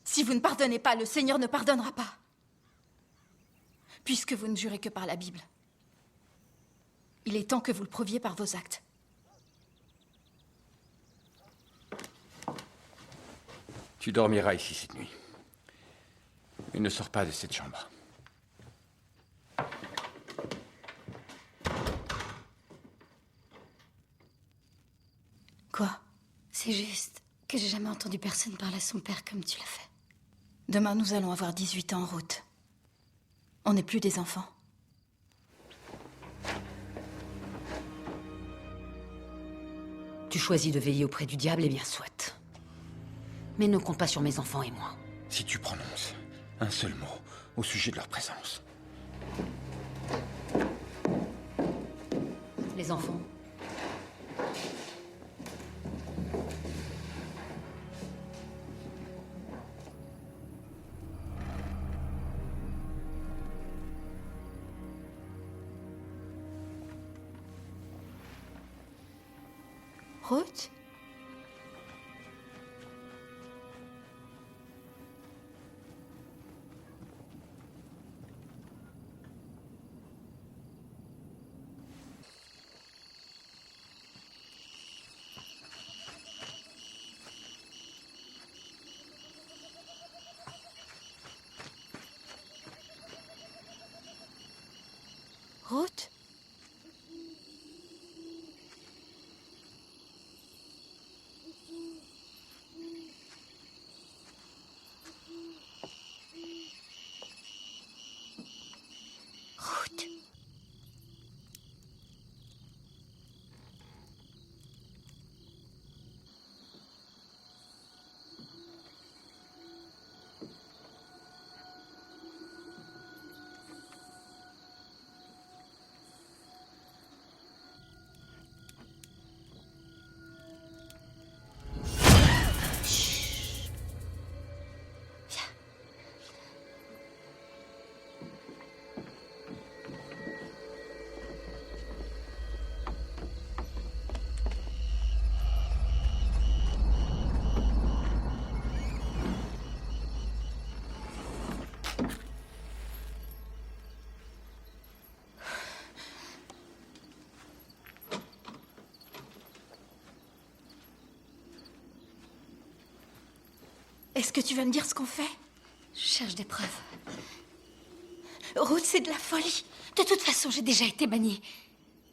Si vous ne pardonnez pas, le Seigneur ne pardonnera pas. Puisque vous ne jurez que par la Bible. Il est temps que vous le prouviez par vos actes. Tu dormiras ici cette nuit. Et ne sors pas de cette chambre. Quoi? C'est juste que j'ai jamais entendu personne parler à son père comme tu l'as fait. Demain, nous allons avoir 18 ans en route. On n'est plus des enfants. Tu choisis de veiller auprès du diable, eh bien soit. Mais ne compte pas sur mes enfants et moi. Si tu prononces un seul mot au sujet de leur présence. Les enfants. Ruth? Ruth? Est-ce que tu vas me dire ce qu'on fait? Je cherche des preuves. Ruth, c'est de la folie. De toute façon, j'ai déjà été bannie.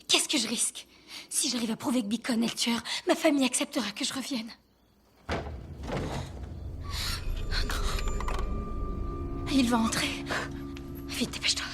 Qu'est-ce que je risque? Si j'arrive à prouver que Beacon est le tueur, ma famille acceptera que je revienne. Il va entrer. Vite, dépêche-toi.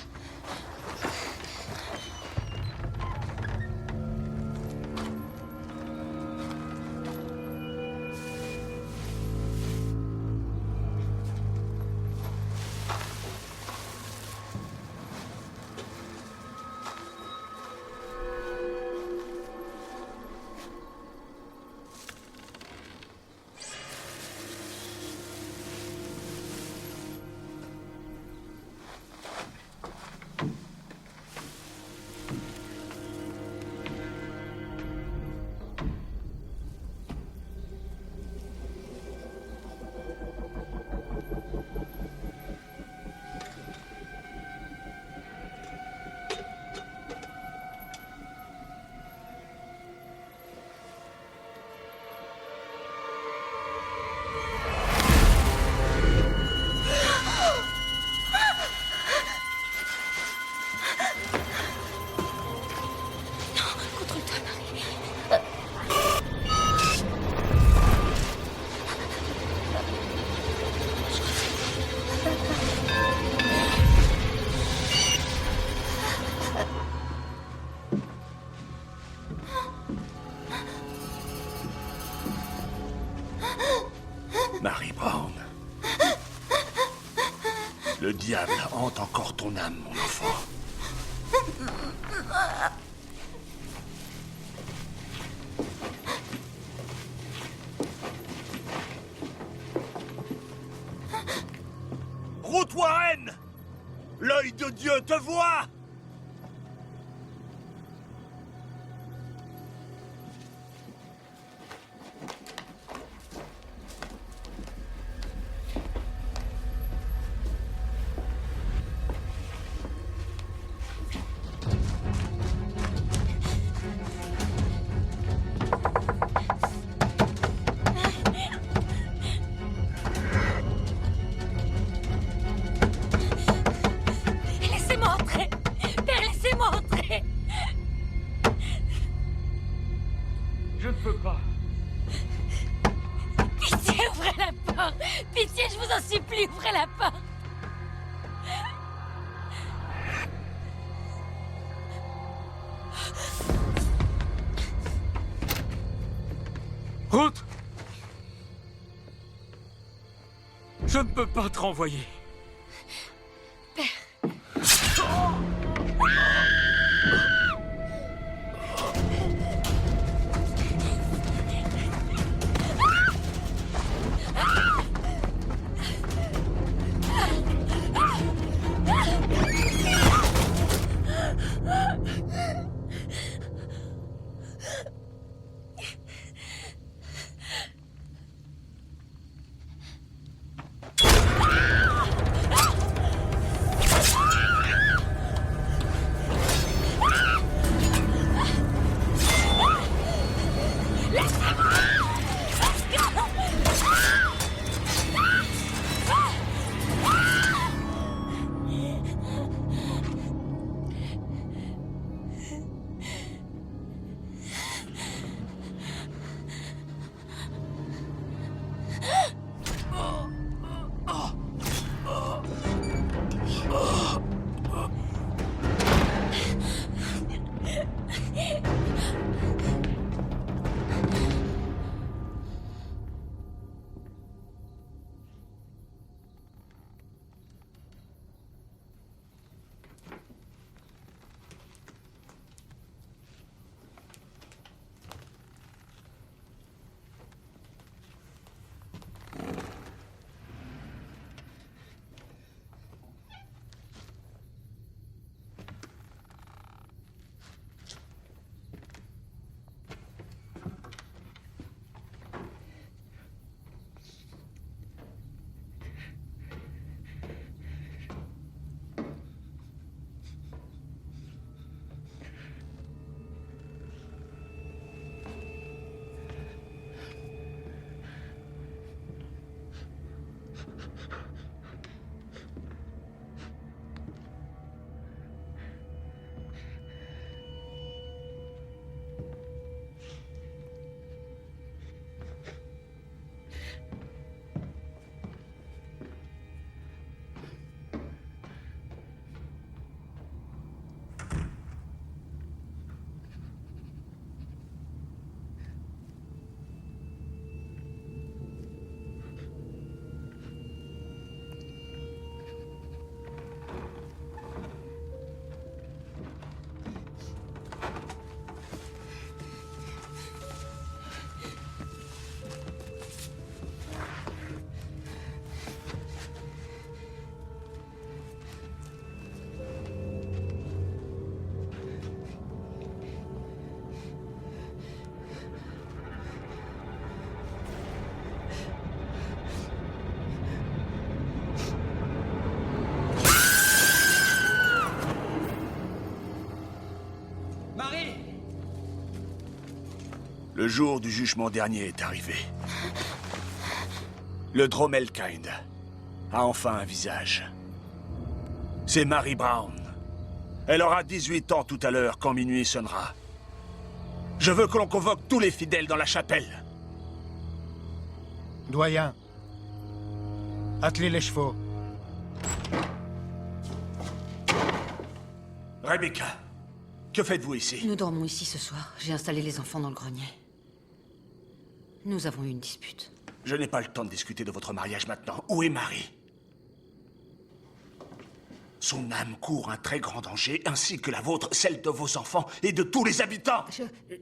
Mary Brown. Le diable hante encore ton âme, mon enfant. Ruth Warren! L'œil de Dieu te voit! Laissez-moi entrer. Père, laissez-moi entrer. Je ne peux pas. Pitié, ouvrez la porte. Pitié, je vous en supplie, ouvrez la porte. Ruth! Je ne peux pas te renvoyer. Le jour du jugement dernier est arrivé. Le Dromelkind a enfin un visage. C'est Mary Brown. Elle aura 18 ans tout à l'heure quand minuit sonnera. Je veux que l'on convoque tous les fidèles dans la chapelle. Doyen, attelez les chevaux. Rebecca, que faites-vous ici? Nous dormons ici ce soir. J'ai installé les enfants dans le grenier. Nous avons eu une dispute. Je n'ai pas le temps de discuter de votre mariage maintenant. Où est Marie? Son âme court un très grand danger, ainsi que la vôtre, celle de vos enfants et de tous les habitants.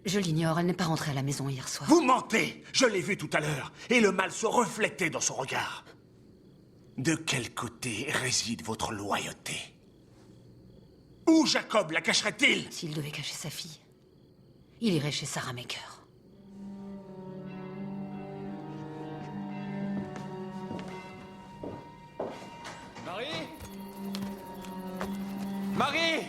Je l'ignore, elle n'est pas rentrée à la maison hier soir. Vous mentez! Je l'ai vue tout à l'heure, et le mal se reflétait dans son regard. De quel côté réside votre loyauté? Où Jacob la cacherait-il? S'il devait cacher sa fille, il irait chez Sarah Maker. Marie? Marie?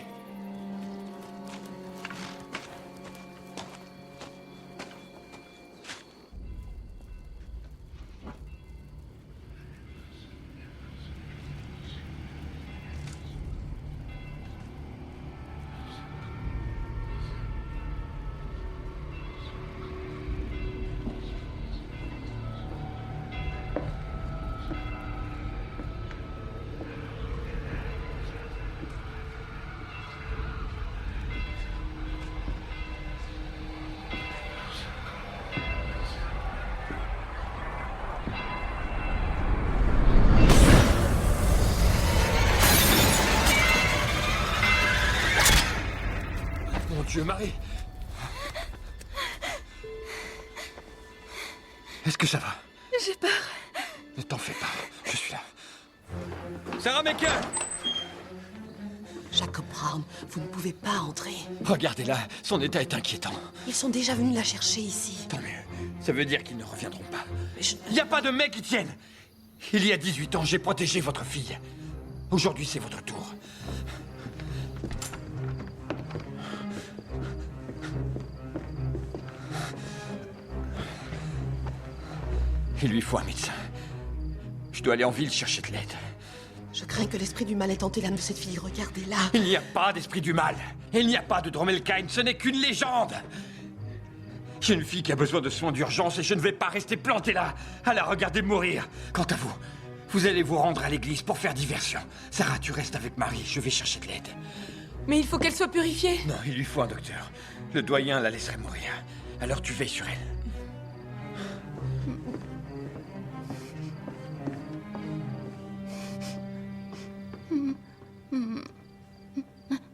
Mon Dieu, Marie! Est-ce que ça va? J'ai peur. Ne t'en fais pas, je suis là. Sarah Maker! Jacob Brown, vous ne pouvez pas entrer. Regardez-la, son état est inquiétant. Ils sont déjà venus la chercher ici. Tant mieux. Ça veut dire qu'ils ne reviendront pas. Il n'y a pas de mecs qui tiennent! Il y a 18 ans, j'ai protégé votre fille. Aujourd'hui, c'est votre tour. Il lui faut un médecin. Je dois aller en ville chercher de l'aide. Je crains que l'esprit du mal ait tenté l'âme de cette fille. Regardez-la. Il n'y a pas d'esprit du mal. Il n'y a pas de Dromelkine. Ce n'est qu'une légende. J'ai une fille qui a besoin de soins d'urgence et je ne vais pas rester planté là, à la regarder mourir. Quant à vous, vous allez vous rendre à l'église pour faire diversion. Sarah, tu restes avec Marie. Je vais chercher de l'aide. Mais il faut qu'elle soit purifiée. Non, il lui faut un docteur. Le doyen la laisserait mourir. Alors tu veilles sur elle.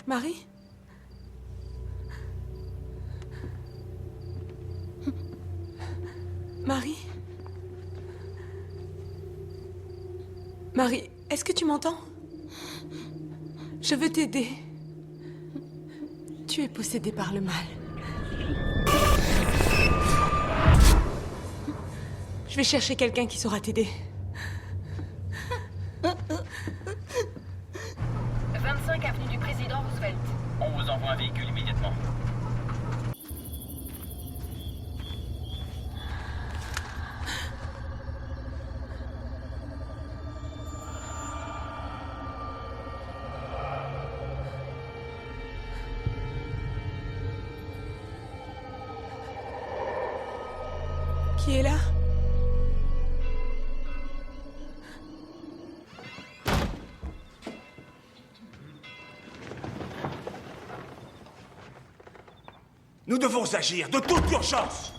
Marie? Marie? Marie, est-ce que tu m'entends? Je veux t'aider. Tu es possédée par le mal. Je vais chercher quelqu'un qui saura t'aider. 25 avenue du Président Roosevelt. On vous envoie un véhicule immédiatement. Qui est là? Nous devons agir de toute urgence.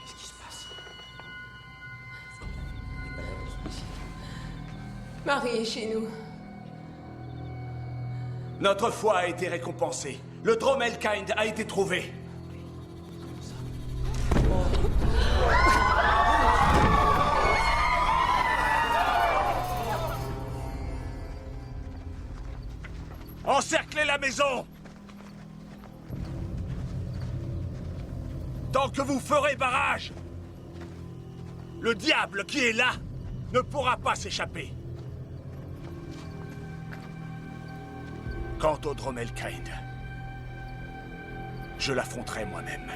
Qu'est-ce qui se passe? Marie est chez nous. Notre foi a été récompensée. Le Dromelkind a été trouvé. Encerclez la maison! Tant que vous ferez barrage, le diable qui est là ne pourra pas s'échapper. Quant au Dromelkind, je l'affronterai moi-même.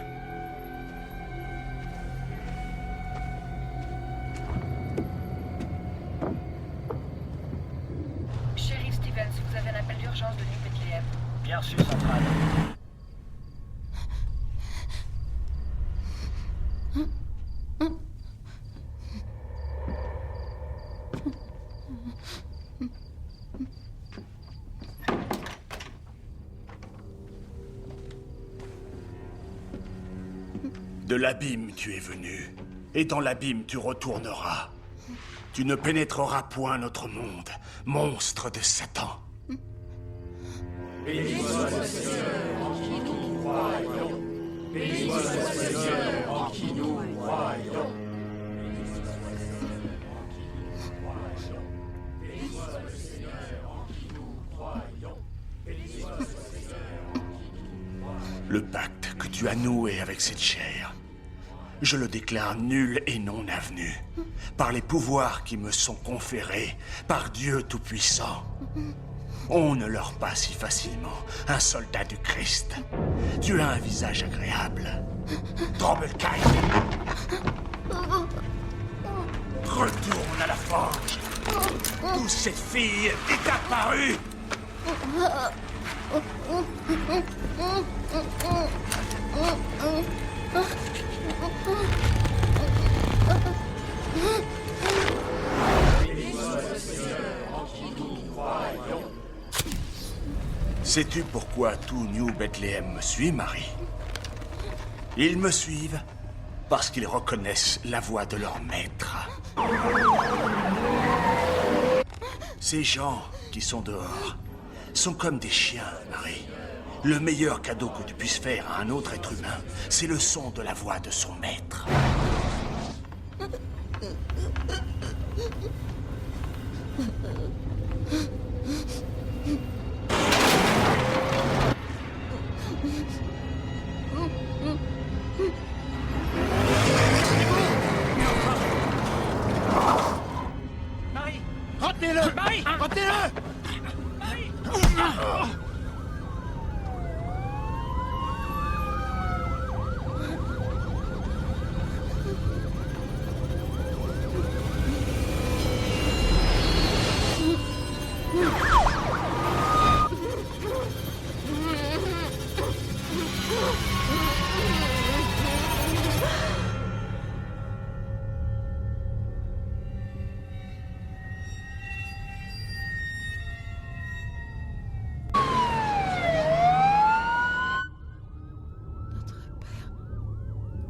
Shérif Stevens, vous avez un appel d'urgence de New Bethlehem. Bien sûr, centrale. De l'abîme tu es venu, et dans l'abîme tu retourneras. Tu ne pénétreras point notre monde, monstre de Satan. Béni soit le Seigneur en qui nous croyons. Béni soit le Seigneur en qui nous croyons. Béni soit Le pacte que tu as noué avec cette chair, je le déclare nul et non avenu, par les pouvoirs qui me sont conférés par Dieu Tout-Puissant. On ne leurre pas si facilement un soldat du Christ. Tu as un visage agréable. Drommelkind. Retourne à la forge, où cette fille est apparue. Sais-tu pourquoi tout New Bethléem me suit, Marie? Ils me suivent parce qu'ils reconnaissent la voix de leur maître. Ces gens qui sont dehors sont comme des chiens, Marie. Le meilleur cadeau que tu puisses faire à un autre être humain, c'est le son de la voix de son maître. Marie! Retenez-le! Marie! Retenez-le!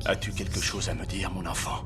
As-tu quelque chose à me dire, mon enfant?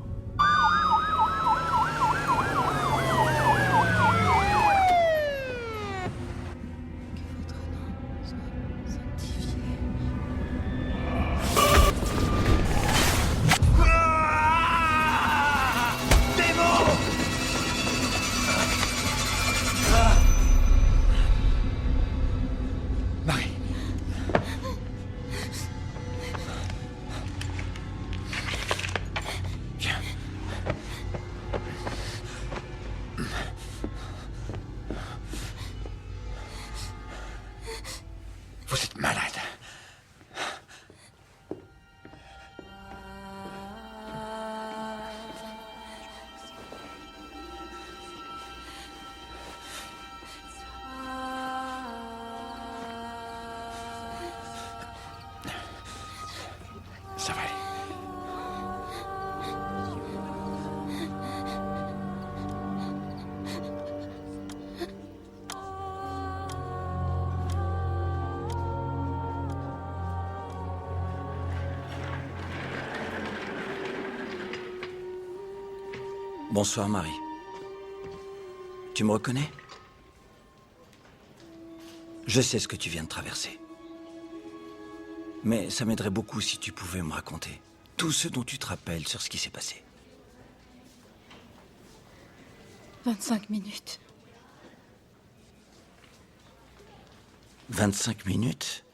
Vous êtes malade. Ça va aller. Bonsoir, Marie. Tu me reconnais? Je sais ce que tu viens de traverser. Mais ça m'aiderait beaucoup si tu pouvais me raconter tout ce dont tu te rappelles sur ce qui s'est passé. 25 minutes. 25 minutes?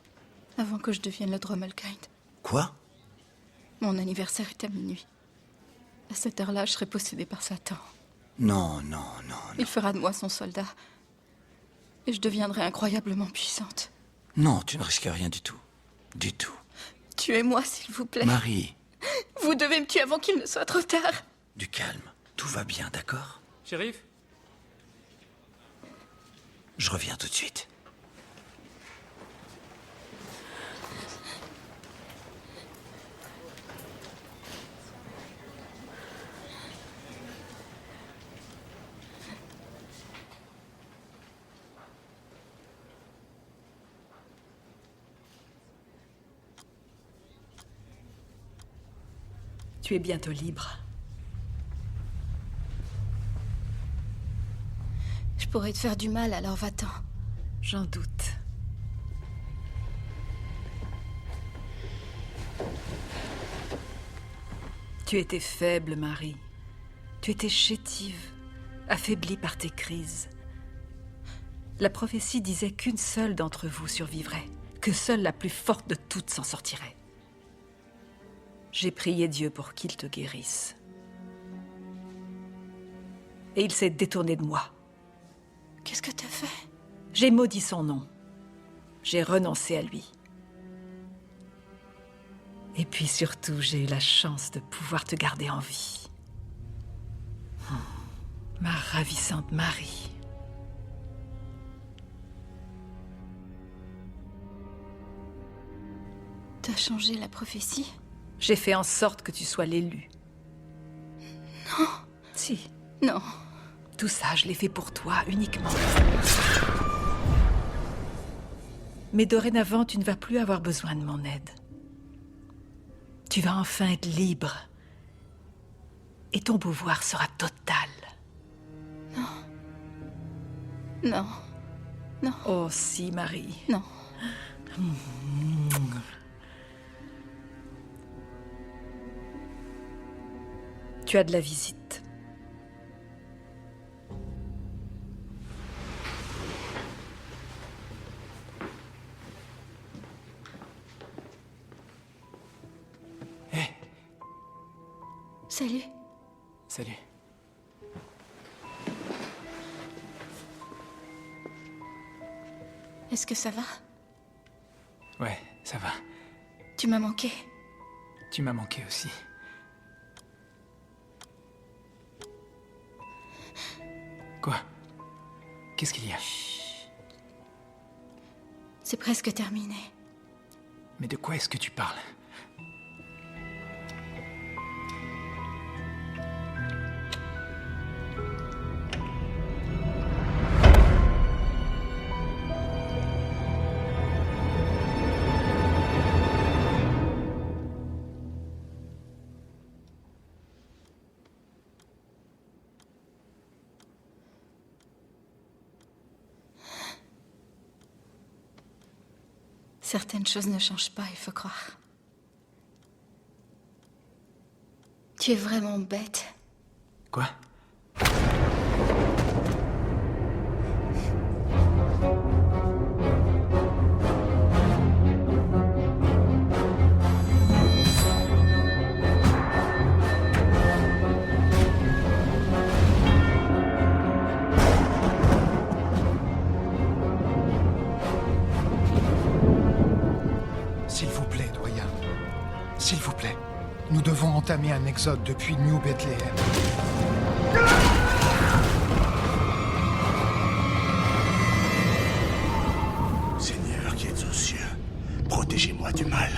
Avant que je devienne le Drommelkind. Quoi? Mon anniversaire est à minuit. À cette heure-là, je serai possédée par Satan. Non, non, non. Il fera de moi son soldat. Et je deviendrai incroyablement puissante. Non, tu ne risques rien du tout. Du tout. Tuez-moi, s'il vous plaît. Marie, Vous devez me tuer avant qu'il ne soit trop tard. du calme. Tout va bien, d'accord? Shérif? Je reviens tout de suite. Tu es bientôt libre. Je pourrais te faire du mal, alors va-t'en. J'en doute. Tu étais faible, Marie. Tu étais chétive, affaiblie par tes crises. La prophétie disait qu'une seule d'entre vous survivrait. que seule la plus forte de toutes s'en sortirait. J'ai prié Dieu pour qu'il te guérisse. Et il s'est détourné de moi. Qu'est-ce que t'as fait? J'ai maudit son nom. J'ai renoncé à lui. Et puis surtout, j'ai eu la chance de pouvoir te garder en vie. Ma ravissante Marie. T'as changé la prophétie? J'ai fait en sorte que tu sois l'élu. Non. Si. Non. Tout ça, je l'ai fait pour toi, uniquement. Mais dorénavant, tu ne vas plus avoir besoin de mon aide. Tu vas enfin être libre. Et ton pouvoir sera total. Non. Non. Non. Oh si, Marie. Non. Tu as de la visite. Hé. Salut. Salut. Est-ce que ça va? Ouais, ça va. Tu m'as manqué. Tu m'as manqué aussi. Quoi? Qu'est-ce qu'il y a? C'est presque terminé. Mais de quoi est-ce que tu parles? Certaines choses ne changent pas, il faut croire. Tu es vraiment bête. Quoi? S'il vous plaît, doyen. S'il vous plaît. Nous devons entamer un exode depuis New Bethlehem. Seigneur qui êtes aux cieux, protégez-moi du mal.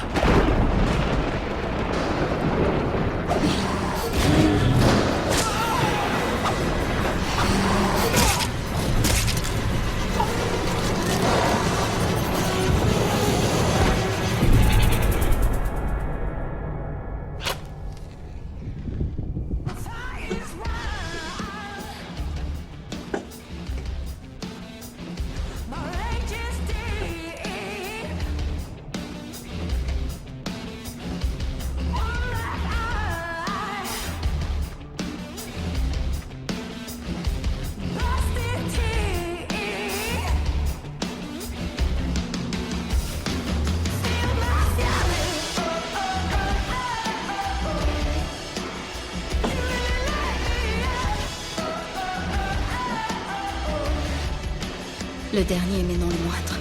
Le dernier, mais non le moindre.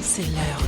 C'est l'heure